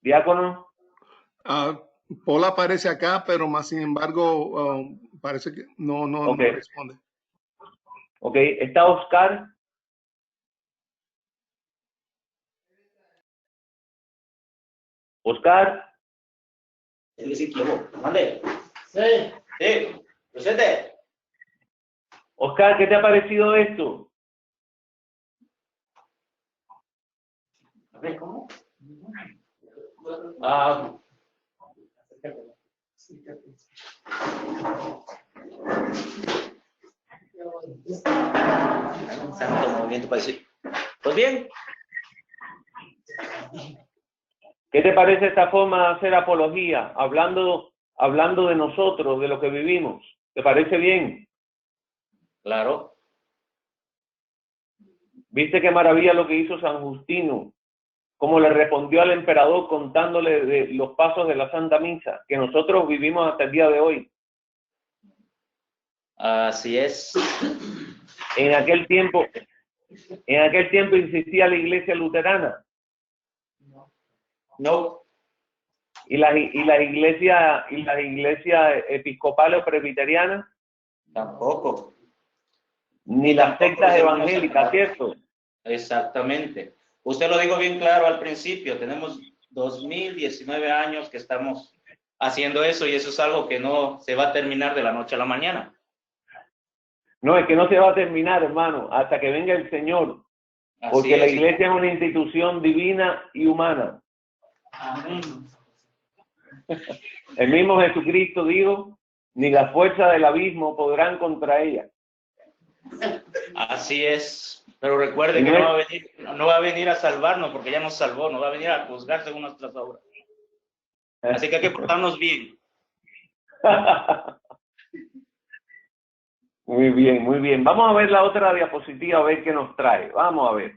Diácono. Paul aparece acá, pero más sin embargo parece que no responde. Ok, está Oscar. Oscar. ¿Mande? Sí, presente. Oscar, ¿qué te ha parecido esto? A ver, ¿cómo? Un santo movimiento para decir. Pues bien. ¿Qué te parece esta forma de hacer apología? Hablando de nosotros, de lo que vivimos. ¿Te parece bien? Claro. ¿Viste qué maravilla lo que hizo San Justino? como le respondió al emperador contándole de los pasos de la Santa Misa, que nosotros vivimos hasta el día de hoy. Así es. En aquel tiempo existía la iglesia luterana. No, Y las iglesias episcopales o presbiterianas, tampoco. ni las sectas evangélicas, ¿cierto? Exactamente. Usted lo dijo bien claro al principio, tenemos 2019 años que estamos haciendo eso y eso es algo que no se va a terminar de la noche a la mañana. No, es que no se va a terminar, hermano, hasta que venga el Señor. Porque Así la es. iglesia es una institución divina y humana. Amén. El mismo Jesucristo dijo, ni la fuerza del abismo podrán contra ella. Así es. Pero recuerde que no va a venir a salvarnos porque ya nos salvó, no va a venir a juzgar según nuestras obras. Así que hay que portarnos bien. Muy bien, muy bien. Vamos a ver la otra diapositiva, a ver qué nos trae. Vamos a ver.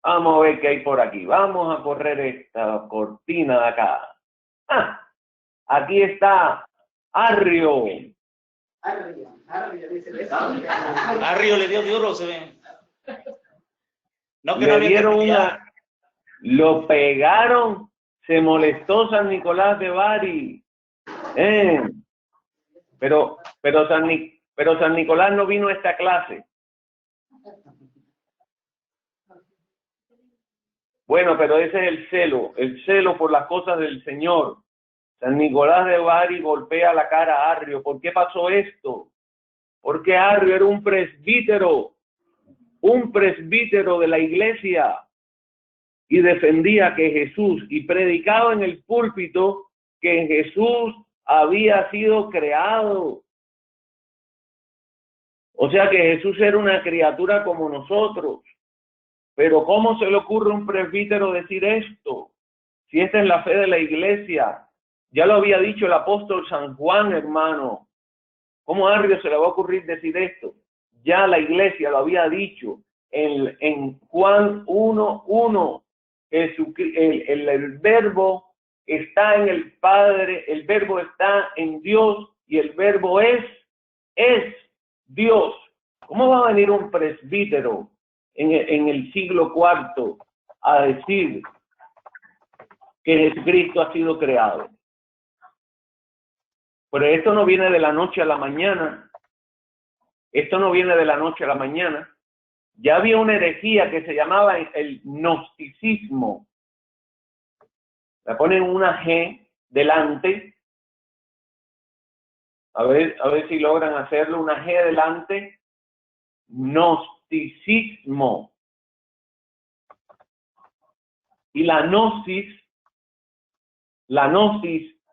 Vamos a ver qué hay por aquí. Vamos a correr esta cortina de acá. Aquí está Arrio. Arrio le dio duro, se ve. No, que no Le había dieron terminado. lo pegaron, se molestó San Nicolás de Bari. Pero San Nicolás no vino a esta clase. Bueno, pero ese es el celo por las cosas del Señor. San Nicolás de Bari golpea la cara a Arrio. ¿Por qué pasó esto? Porque Arrio era un presbítero de la iglesia, y defendía que Jesús, y predicaba en el púlpito que Jesús había sido creado. O sea que Jesús era una criatura como nosotros. Pero ¿cómo se le ocurre a un presbítero decir esto? Si esta es la fe de la iglesia. Ya lo había dicho el apóstol San Juan, hermano. ¿Cómo a Arrio se le va a ocurrir decir esto? Ya la iglesia lo había dicho en Juan 1:1. El verbo está en el Padre, el verbo está en Dios y el verbo es Dios. ¿Cómo va a venir un presbítero en el siglo IV a decir que Jesucristo ha sido creado? Pero esto no viene de la noche a la mañana. Esto no viene de la noche a la mañana. Ya había una herejía que se llamaba el gnosticismo. Le ponen una G delante. A ver si logran hacerlo. Una G delante. Gnosticismo. Y la gnosis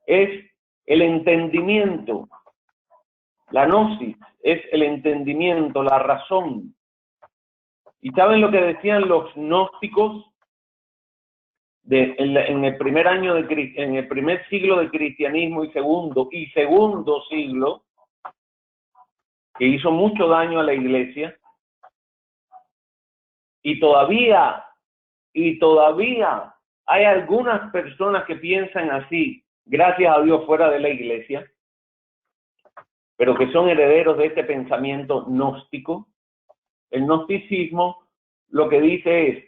es el entendimiento. La gnosis es el entendimiento, la razón. ¿Y saben lo que decían los gnósticos en el primer siglo de cristianismo y segundo siglo, que hizo mucho daño a la iglesia? Y todavía hay algunas personas que piensan así, gracias a Dios, fuera de la iglesia, pero que son herederos de este pensamiento gnóstico. El gnosticismo lo que dice es,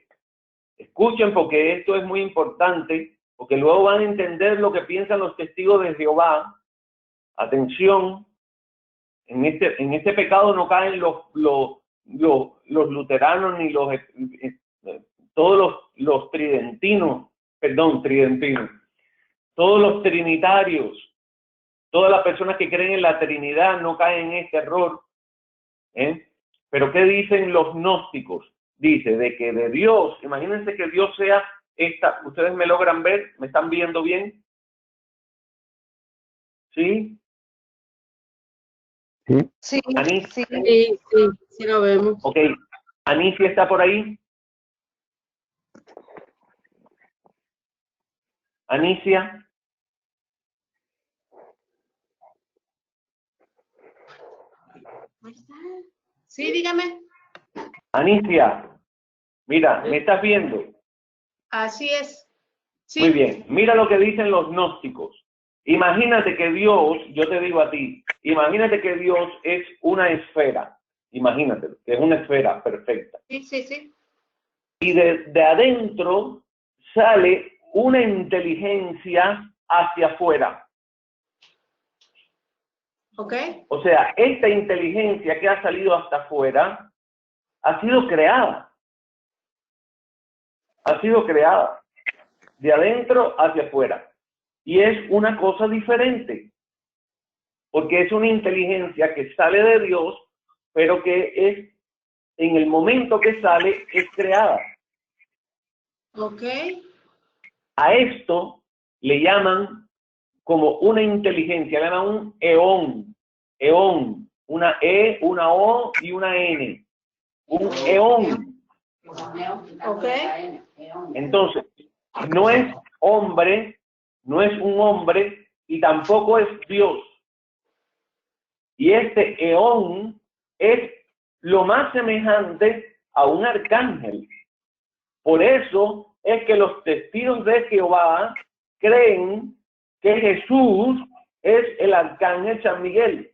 escuchen porque esto es muy importante, porque luego van a entender lo que piensan los testigos de Jehová. Atención, en este pecado no caen los luteranos ni todos los tridentinos, todos los trinitarios, todas las personas que creen en la Trinidad no caen en este error. Pero ¿qué dicen los gnósticos? Dice de que de Dios, imagínense que Dios sea esta, ¿ustedes me logran ver? ¿Me están viendo bien? ¿Sí? Sí. Sí, Anís. sí. Sí lo vemos. Ok, ¿Anicia está por ahí? ¿Anicia? Sí, dígame. Anicia, mira, ¿me estás viendo? Así es. Sí. Muy bien, mira lo que dicen los gnósticos. Imagínate que Dios, yo te digo a ti, imagínate que Dios es una esfera. Imagínate que es una esfera perfecta. Sí, sí, sí. Y de adentro sale una inteligencia hacia afuera. Ok. O sea, esta inteligencia que ha salido hasta afuera ha sido creada. Ha sido creada de adentro hacia afuera. Y es una cosa diferente. Porque es una inteligencia que sale de Dios, pero que es, en el momento que sale, es creada. Ok. A esto le llaman como una inteligencia, le llaman un eón. Eón. Una E, una O y una N. Un eón. Ok. Entonces, no es hombre, no es un hombre y tampoco es Dios. Y este eón es lo más semejante a un arcángel. Por eso es que los testigos de Jehová creen que Jesús es el arcángel San Miguel.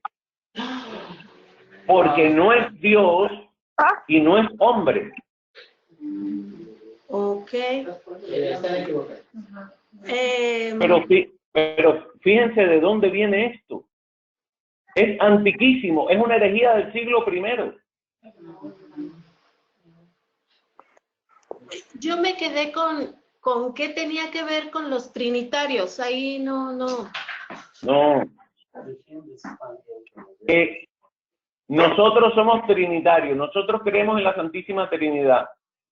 Porque no es Dios y no es hombre. Ok. Pero fíjense de dónde viene esto. Es antiquísimo, es una herejía del siglo I. Yo me quedé con qué tenía que ver con los trinitarios. Ahí no. No. Nosotros somos trinitarios, nosotros creemos en la Santísima Trinidad.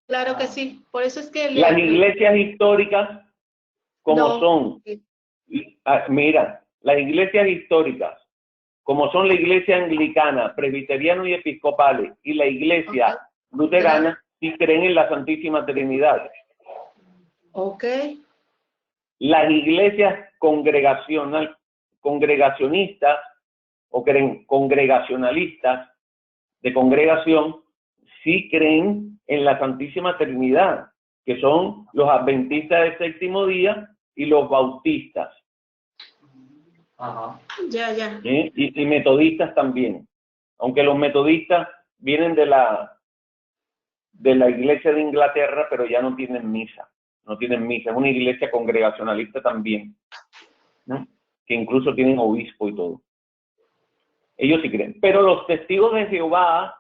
Claro que sí. Por eso es que Las iglesias históricas, como son, mira, las iglesias históricas, como son la iglesia anglicana, presbiteriana y episcopales, y la iglesia luterana, sí creen en la Santísima Trinidad. Ok. Las iglesias congregacionistas o congregacionalistas de congregación, sí creen en la Santísima Trinidad, que son los adventistas del séptimo día y los bautistas. Ajá. Ya. Y metodistas también. Aunque los metodistas vienen de la iglesia de Inglaterra, pero ya no tienen misa. No tienen misa. Es una iglesia congregacionalista también, ¿no? Que incluso tienen obispo y todo. Ellos sí creen. Pero los testigos de Jehová,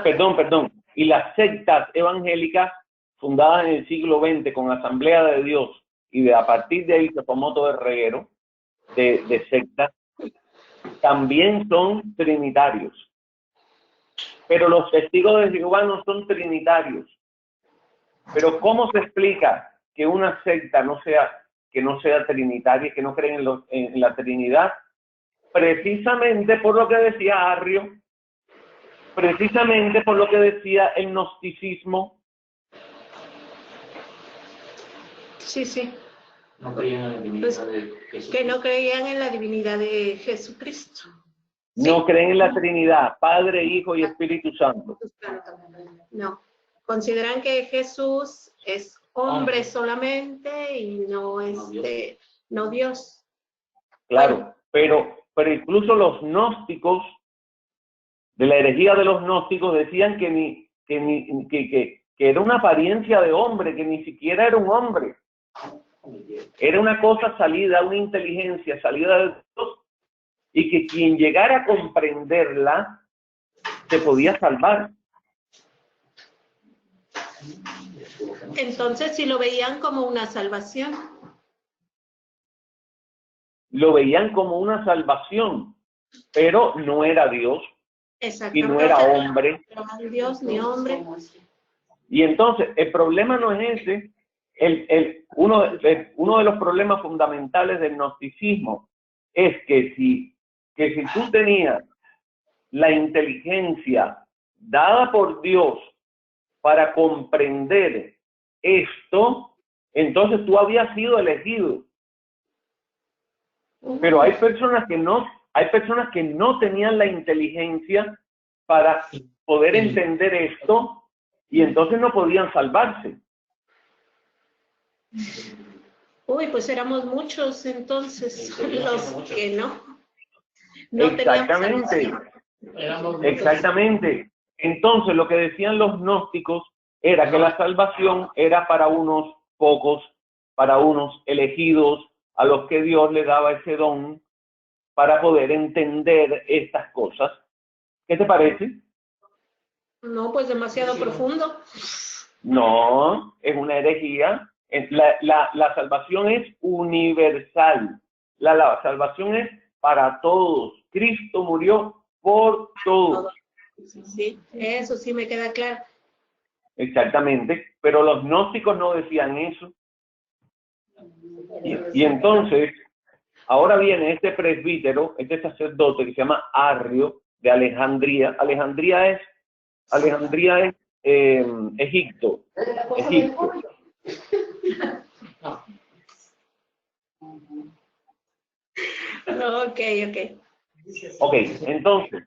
perdón, y las sectas evangélicas fundadas en el siglo XX con Asamblea de Dios, y a partir de ahí se formó todo el reguero de sectas, también son trinitarios. Pero los testigos de Jehová no son trinitarios. Pero ¿cómo se explica que una secta que no sea trinitaria, que no creen en la Trinidad? Precisamente por lo que decía Arrio, precisamente por lo que decía el gnosticismo. Sí. No creían en la divinidad de Jesucristo. Que no creían en la divinidad de Jesucristo. No creen en la Trinidad, Padre, Hijo y Espíritu Santo. No. Consideran que Jesús es hombre solamente y no Dios. Claro, pero incluso los gnósticos, de la herejía de los gnósticos, decían que era una apariencia de hombre, que ni siquiera era un hombre. Era una cosa salida, una inteligencia salida de Dios, y que quien llegara a comprenderla se podía salvar. Entonces, si lo veían como una salvación. Lo veían como una salvación, pero no era Dios y no era hombre. No era Dios ni hombre. Y entonces, el problema no es ese. Uno de los problemas fundamentales del gnosticismo es que si tú tenías la inteligencia dada por Dios para comprender esto, entonces tú habías sido elegido. Pero hay personas que no tenían la inteligencia para poder entender esto y entonces no podían salvarse. Uy, pues éramos muchos entonces, Sí, los muchos. que no Exactamente, teníamos salvación. exactamente. Entonces lo que decían los gnósticos era que la salvación era para unos pocos, para unos elegidos, a los que Dios le daba ese don para poder entender estas cosas. ¿Qué te parece? No, pues demasiado profundo. No, es una herejía. La salvación es universal. La salvación es para todos. Cristo murió por todos. Sí, eso sí me queda claro. Exactamente. Pero los gnósticos no decían eso. Y entonces, ahora viene este presbítero, este sacerdote que se llama Arrio de Alejandría. Alejandría es Egipto. Egipto. Ok. Ok, entonces,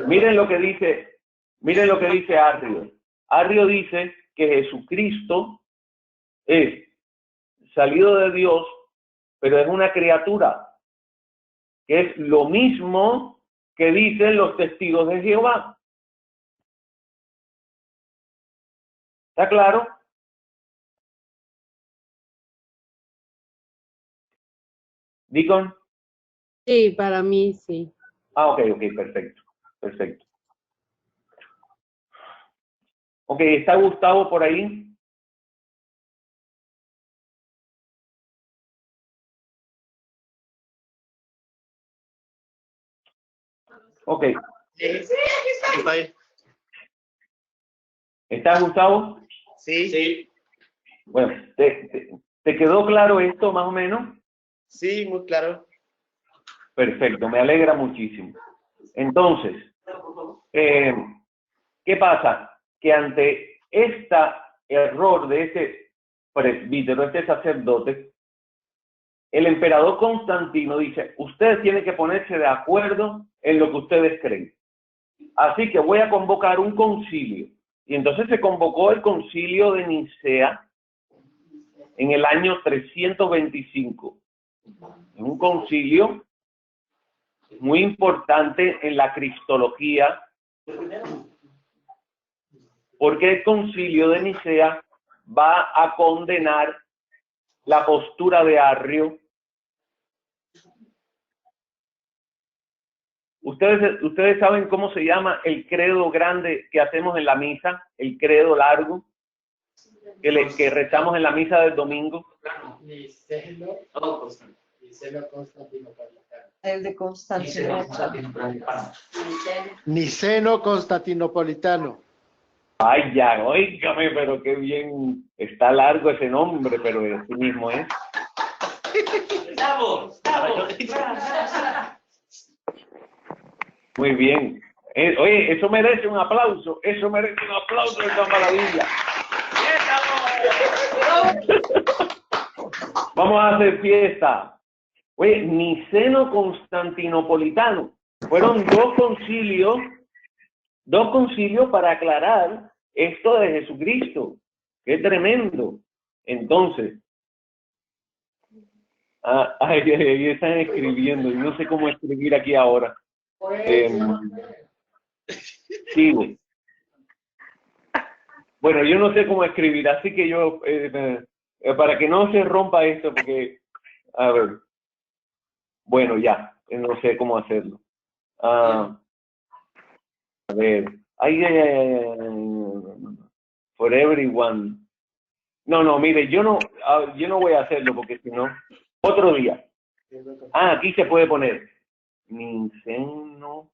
miren lo que dice Arrio. Arrio dice que Jesucristo es salido de Dios, pero es una criatura, que es lo mismo que dicen los testigos de Jehová. ¿Está claro? Deacon. Sí, para mí sí. Ah, ok, perfecto. Ok, ¿está Gustavo por ahí? Ok. Está ahí. ¿Está Gustavo? Sí, Bueno, ¿te quedó claro esto más o menos? sí, muy claro. Perfecto, me alegra muchísimo. Entonces, ¿qué pasa? Que ante este error de este presbítero, este sacerdote, el emperador Constantino dice, ustedes tienen que ponerse de acuerdo en lo que ustedes creen. Así que voy a convocar un concilio. Y entonces se convocó el concilio de Nicea en el año 325. Es un concilio muy importante en la cristología, porque el concilio de Nicea va a condenar la postura de Arrio. Ustedes saben cómo se llama el credo grande que hacemos en la misa, el credo largo que rezamos en la misa del domingo. El de Constantinopla. Niceno Constantinopolitano. Ay, ya, óigame, pero qué bien, está largo ese nombre, pero así mismo es. Muy bien. Oye, eso merece un aplauso, esa maravilla. Vamos a hacer fiesta. Oye, Niceno Constantinopolitano. Fueron dos concilios para aclarar esto de Jesucristo. Qué tremendo. Entonces, ahí están escribiendo, y no sé cómo escribir aquí ahora. Sigo. Bueno, yo no sé cómo escribir, así que yo, para que no se rompa esto, porque, a ver, bueno, ya, no sé cómo hacerlo. A ver, for everyone. No, mire, yo no voy a hacerlo porque si no, otro día. Aquí se puede poner Niceno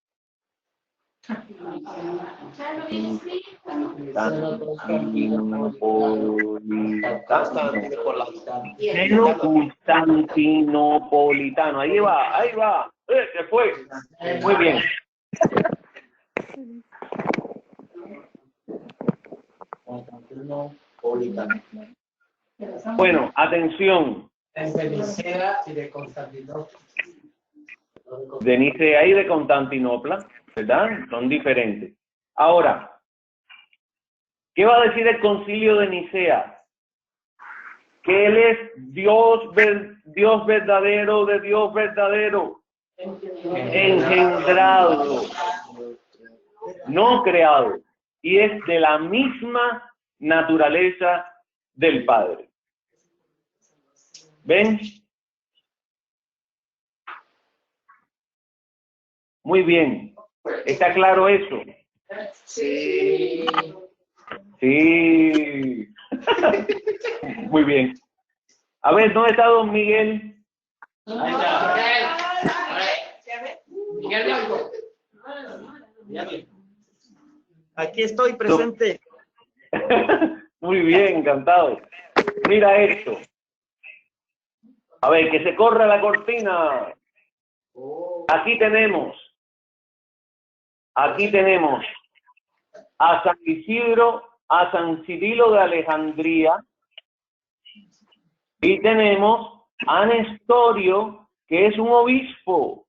Constantinopolitano. Ahí va. Se fue. Muy bien. Bueno, atención. De Nicea y de Constantinopla. De Nicea y de Constantinopla, ¿verdad? Son diferentes. Ahora, ¿qué va a decir el concilio de Nicea? que Él es Dios, Dios verdadero de Dios verdadero, engendrado, no creado, y es de la misma naturaleza del Padre. ¿Ven? Muy bien. ¿Está claro eso? Sí. Sí. Muy bien. A ver, ¿dónde está don Miguel? Ahí está. Aquí estoy presente. Muy bien, encantado. Mira esto. A ver, que se corra la cortina. Aquí tenemos a San Isidro, a San Cirilo de Alejandría, y tenemos a Nestorio, que es un obispo,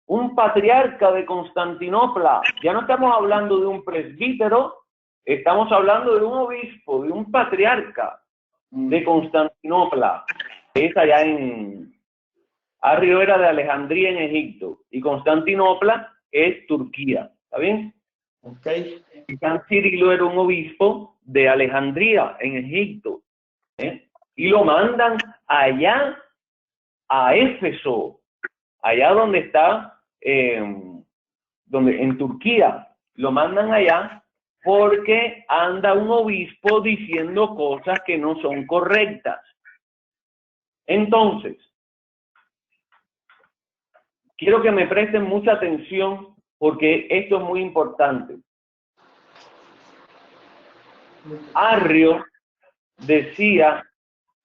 un patriarca de Constantinopla. Ya no estamos hablando de un presbítero, estamos hablando de un obispo, de un patriarca de Constantinopla, que es allá en Arrio era de Alejandría en Egipto, y Constantinopla es Turquía. ¿Está bien? Ok. Y San Cirilo era un obispo de Alejandría en Egipto. Y lo mandan allá a Éfeso, allá donde está, en Turquía. Lo mandan allá porque anda un obispo diciendo cosas que no son correctas. Entonces, quiero que me presten mucha atención porque esto es muy importante. Arrio decía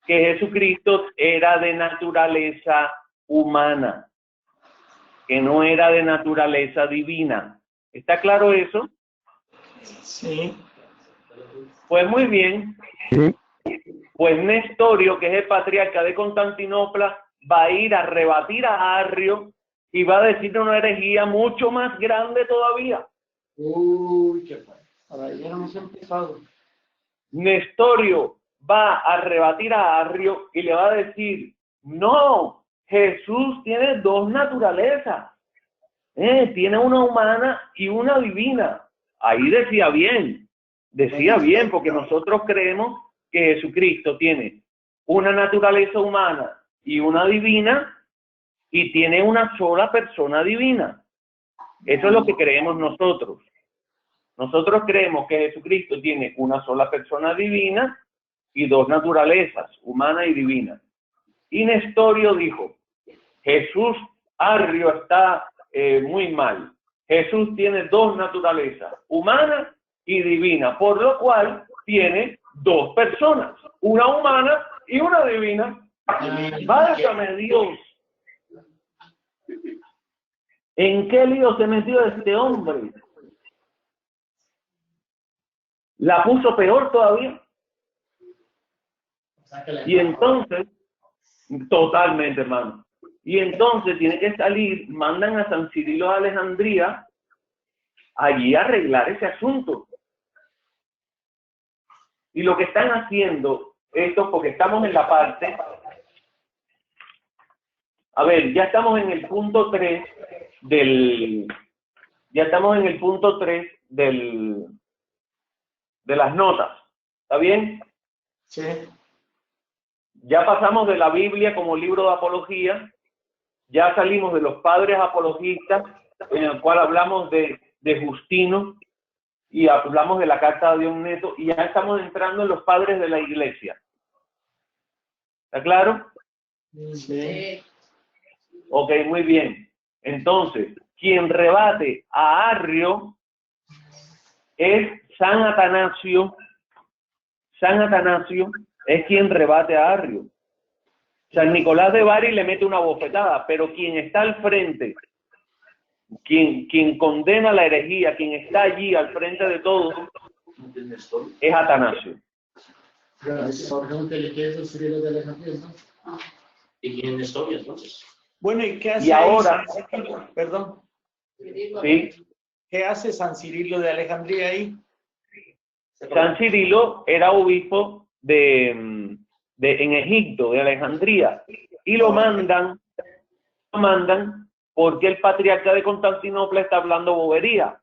que Jesucristo era de naturaleza humana, que no era de naturaleza divina. ¿Está claro eso? Sí. Pues muy bien. Sí. Pues Nestorio, que es el patriarca de Constantinopla, va a ir a rebatir a Arrio y va a decir una herejía mucho más grande todavía. Uy, qué padre. Ahora ya no hemos empezado. Nestorio va a rebatir a Arrio y le va a decir, no, Jesús tiene dos naturalezas. Tiene una humana y una divina. Ahí decía bien, porque nosotros creemos que Jesucristo tiene una naturaleza humana y una divina, y tiene una sola persona divina. Eso es lo que creemos nosotros. Nosotros creemos que Jesucristo tiene una sola persona divina y dos naturalezas, humana y divina. Y Nestorio dijo, Jesús, Arrio está muy mal. Jesús tiene dos naturalezas, humana y divina, por lo cual tiene dos personas, una humana y una divina. ¡Válgame Dios! ¿En qué lío se metió este hombre? La puso peor todavía. Y entonces, totalmente, hermano. Y entonces tiene que salir, mandan a San Cirilo de Alejandría allí a arreglar ese asunto. Y lo que están haciendo, esto porque estamos en la parte, a ver, ya estamos en el punto 3 de las notas. ¿Está bien? Sí. Ya pasamos de la Biblia como libro de apología, ya salimos de los padres apologistas, en el cual hablamos de Justino, y hablamos de la carta de Diogneto, y ya estamos entrando en los padres de la iglesia. ¿Está claro? Sí. Ok, muy bien. Entonces, quien rebate a Arrio es San Atanasio. San Atanasio es quien rebate a Arrio. San Nicolás de Bari le mete una bofetada, pero quien está al frente, quien condena la herejía, quien está allí al frente de todos, es Atanasio. ¿Y quién es Nestorio entonces? Bueno, ¿y qué hace Y ahora, ahí? Perdón. ¿sí? ¿Qué hace San Cirilo de Alejandría ahí? San Cirilo era obispo de en Egipto, de Alejandría, y lo mandan porque el patriarca de Constantinopla está hablando bobería.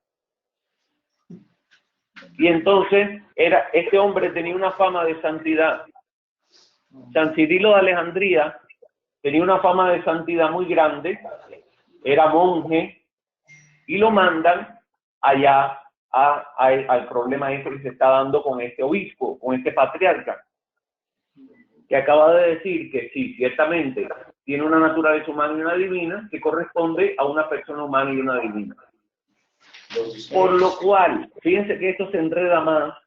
Y entonces este hombre tenía una fama de santidad. San Cirilo de Alejandría tenía una fama de santidad muy grande, era monje, y lo mandan allá al problema este que se está dando con este obispo, con este patriarca, que acaba de decir que sí, ciertamente tiene una naturaleza humana y una divina que corresponde a una persona humana y una divina. Por lo cual, fíjense que esto se enreda más,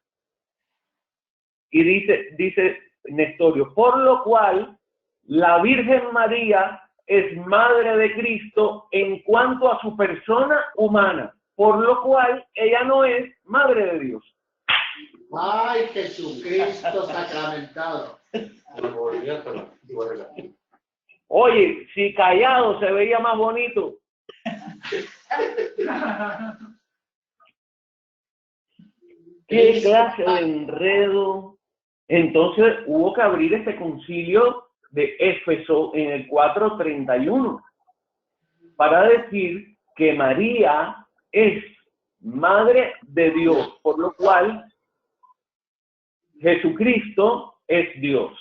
y dice Nestorio, por lo cual la Virgen María es madre de Cristo en cuanto a su persona humana, por lo cual ella no es madre de Dios. ¡Ay, Jesucristo sacramentado! Oye, si callado se veía más bonito. ¿Qué clase de enredo? Entonces hubo que abrir este concilio de Éfeso en el 431 para decir que María es madre de Dios, por lo cual Jesucristo es Dios.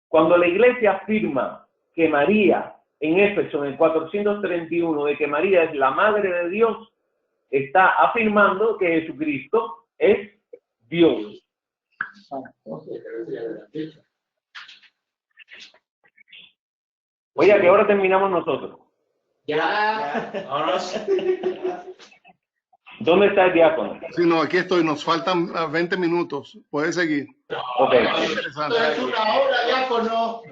Cuando la iglesia afirma que María, en Éfeso, en el 431, de que María es la madre de Dios, está afirmando que Jesucristo es Dios. Oye, ¿a qué hora terminamos nosotros? Ya. ¿Dónde está el diácono? Sí, no, aquí estoy. Nos faltan 20 minutos. Puedes seguir. Ok. Interesante. Esto es una hora, diácono.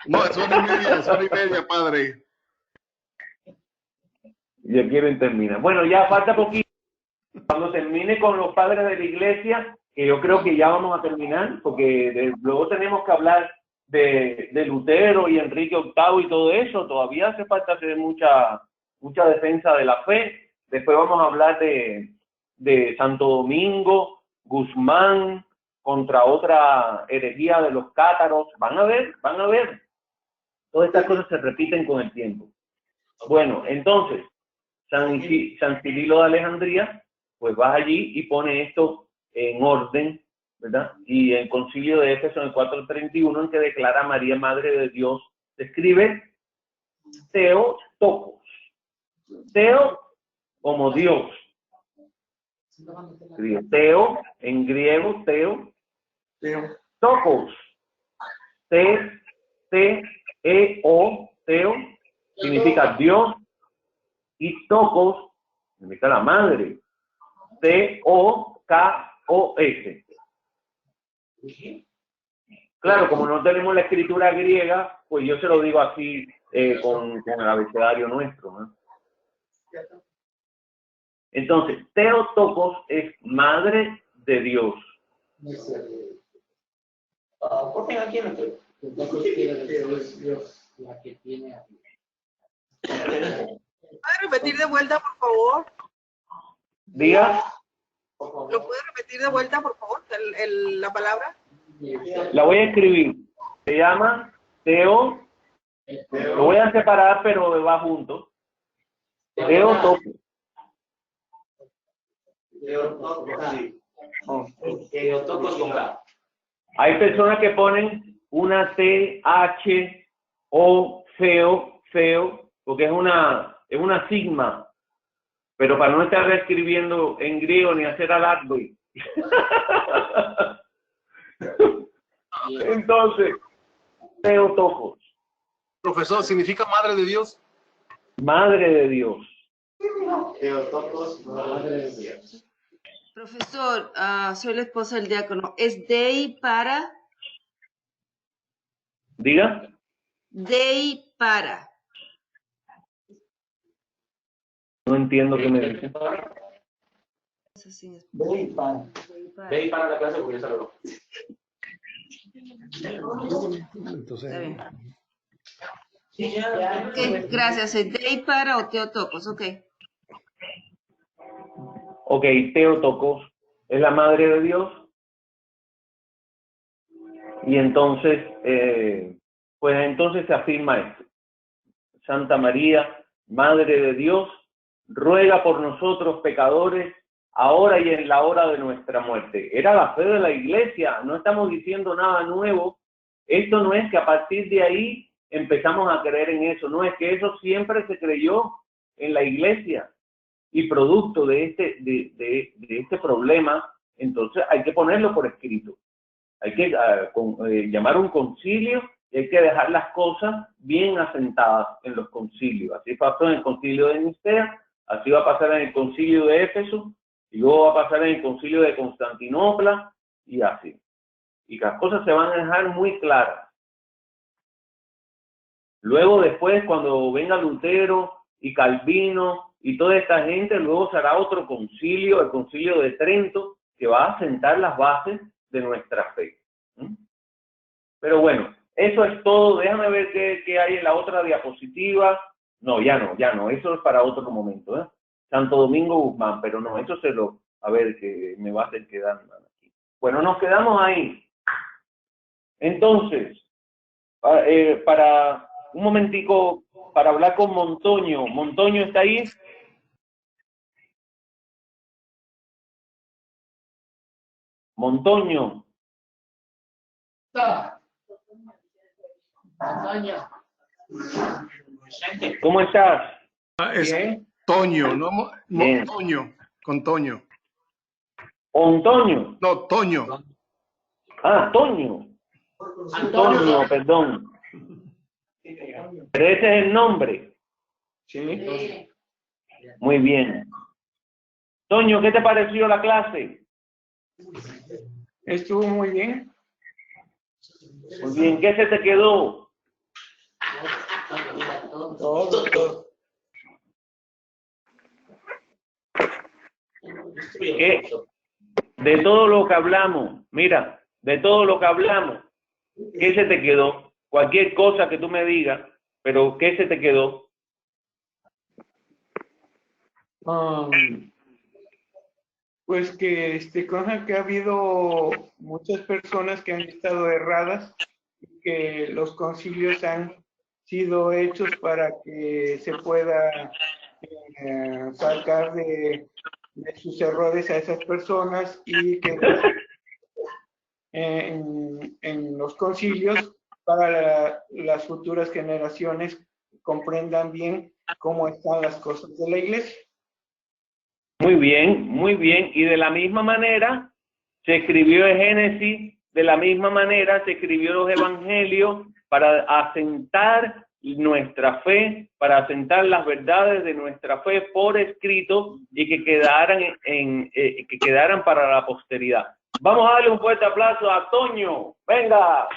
No, es hora y media, padre. Ya quieren terminar. Bueno, ya falta poquito. Cuando termine con los padres de la iglesia, que yo creo que ya vamos a terminar, porque luego tenemos que hablar de Lutero y Enrique VIII y todo eso. Todavía hace falta hacer mucha defensa de la fe. Después vamos a hablar de Santo Domingo, Guzmán, contra otra herejía de los cátaros. Van a ver. Todas estas cosas se repiten con el tiempo. Bueno, entonces, San Cirilo de Alejandría, pues vas allí y pone esto en orden, ¿verdad? Y el concilio de Éfeso en el 431, en que declara a María Madre de Dios, se escribe Theotokos. Teo como Dios. Teo, en griego, Teo. Tokos. T-E-O, Teo, significa Dios. Y Tokos significa la madre. T-O-K-O-S. Claro, como no tenemos la escritura griega, pues yo se lo digo así con el abecedario nuestro, ¿no? Entonces, Theotokos es madre de Dios. ¿Por qué aquí no estoy? Dios, la que tiene a ¿Puede repetir de vuelta, por favor? Diga. ¿Lo puede repetir de vuelta, por favor, la palabra? La voy a escribir. Se llama Teo. Lo voy a separar, pero va junto. Theotokos. Theotokos con K. Hay personas que ponen una T-H-O, feo, porque es una sigma, pero para no estar reescribiendo en griego ni hacer alarde. Entonces, Theotokos. Profesor, ¿significa madre de Dios? Madre de Dios. Theotokos, madre de Dios. Profesor, soy la esposa del diácono. ¿Es Dei para? Diga. Dei para. No entiendo qué me dice. Ve para la clase porque ya salgo. Entonces, Ok, gracias. ¿Es Dei para o Theotokos? Ok. Ok, Theotokos es la Madre de Dios. Y entonces, pues entonces se afirma esto. Santa María, Madre de Dios, ruega por nosotros pecadores, ahora y en la hora de nuestra muerte. Era la fe de la Iglesia, no estamos diciendo nada nuevo. Esto no es que a partir de ahí empezamos a creer en eso, no, es que eso siempre se creyó en la Iglesia. Y producto de este problema, entonces hay que ponerlo por escrito. Hay que llamar un concilio y hay que dejar las cosas bien asentadas en los concilios. Así pasó en el concilio de Nicea, así va a pasar en el concilio de Éfeso, y luego va a pasar en el concilio de Constantinopla, y así. Y las cosas se van a dejar muy claras. Luego después, cuando venga Lutero y Calvino y toda esta gente, luego se hará otro concilio, el concilio de Trento, que va a sentar las bases de nuestra fe. Pero bueno, eso es todo. Déjame ver qué hay en la otra diapositiva. No, ya no, eso es para otro momento, ¿eh? Santo Domingo Guzmán, pero no, eso a ver, que me va a hacer quedar mal aquí. Bueno, nos quedamos ahí. Entonces, para un momentico, para hablar con Montoño. ¿Montoño está ahí? Montoño. ¿Cómo estás? Es Bien. Toño, no Montoño, con Toño. ¿Ontoño? No, Toño. Ah, Toño. Antonio, perdón. Pero ese es el nombre. Sí. Muy bien. Toño, ¿qué te pareció la clase? Estuvo muy bien. Muy bien, ¿qué se te quedó? Todo. ¿Qué? De todo lo que hablamos, mira, de todo lo que hablamos, ¿qué se te quedó? Cualquier cosa que tú me digas, pero ¿qué se te quedó? Pues que cosa que ha habido muchas personas que han estado erradas y que los concilios han sido hechos para que se pueda sacar de sus errores a esas personas y que en los concilios para las futuras generaciones comprendan bien cómo están las cosas de la Iglesia. Muy bien, muy bien. Y de la misma manera se escribió el Génesis, de la misma manera se escribió los Evangelios para asentar nuestra fe, para asentar las verdades de nuestra fe por escrito y que quedaran para la posteridad. Vamos a darle un fuerte aplauso a Toño. ¡Venga!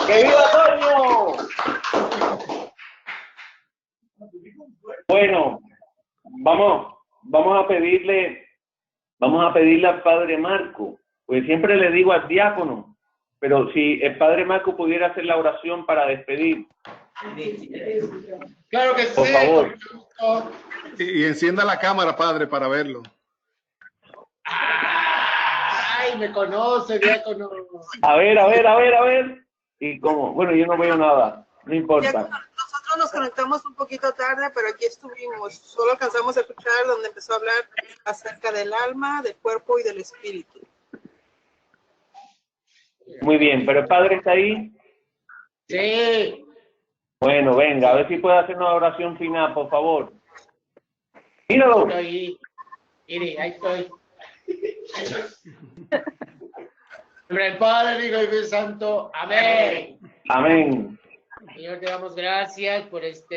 ¡Que viva Toño! Bueno, vamos a pedirle al Padre Marco, pues siempre le digo al diácono, pero si el Padre Marco pudiera hacer la oración para despedir. Claro que por sí. favor. Y encienda la cámara, padre, para verlo. Ay, me conoce, diácono. A ver. Y como, bueno, yo no veo nada, no importa. Nosotros nos conectamos un poquito tarde, pero aquí estuvimos. Solo alcanzamos a escuchar donde empezó a hablar acerca del alma, del cuerpo y del espíritu. Muy bien, pero el Padre está ahí. Sí. Bueno, venga, a ver si puede hacer una oración final, por favor. Míralo. Mire, ahí estoy. En nombre del Padre, del Hijo y del Espíritu Santo. Amén. Amén. Señor, te damos gracias por esta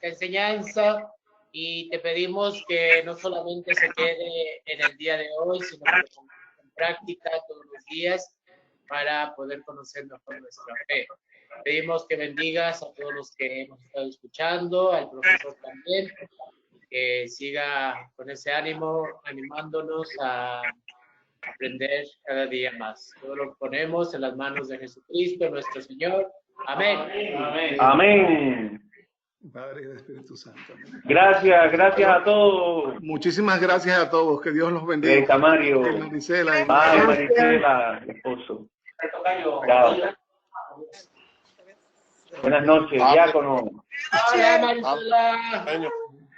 enseñanza y te pedimos que no solamente se quede en el día de hoy, sino que lo pongamos en práctica todos los días para poder conocer mejor nuestra fe. Pedimos que bendigas a todos los que hemos estado escuchando, al profesor también, que siga con ese ánimo, animándonos a aprender cada día más. Todo lo ponemos en las manos de Jesucristo, nuestro Señor. Amén. Amén. Padre y del Espíritu Santo. Gracias a todos. Muchísimas gracias a todos. Que Dios los bendiga. Camario. Marisela. Bye, Marisela, esposo. Chao. Buenas noches, diácono. Hola, Marisela.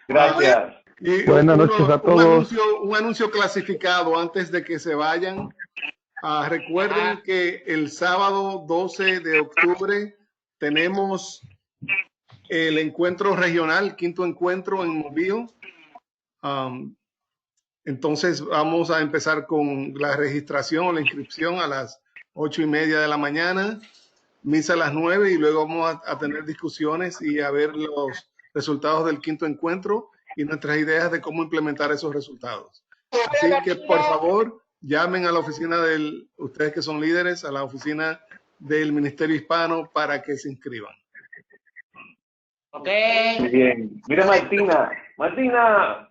Gracias. Y Buenas noches a todos. Un anuncio clasificado antes de que se vayan. Recuerden que el sábado 12 de octubre tenemos el encuentro regional, quinto encuentro en Mobile. Entonces vamos a empezar con la registración o la inscripción a las 8:30 de la mañana, misa a las 9 y luego vamos a tener discusiones y a ver los resultados del quinto encuentro y nuestras ideas de cómo implementar esos resultados. Así que por favor llamen a la oficina ustedes que son líderes, a la oficina del Ministerio Hispano para que se inscriban. Ok. Muy bien. Mira Martina.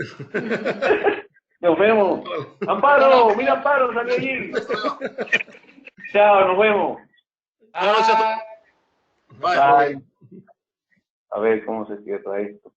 Nos vemos. Amparo, mira Amparo, salió allí. Chao, nos vemos. Bye. A ver cómo se cierra esto.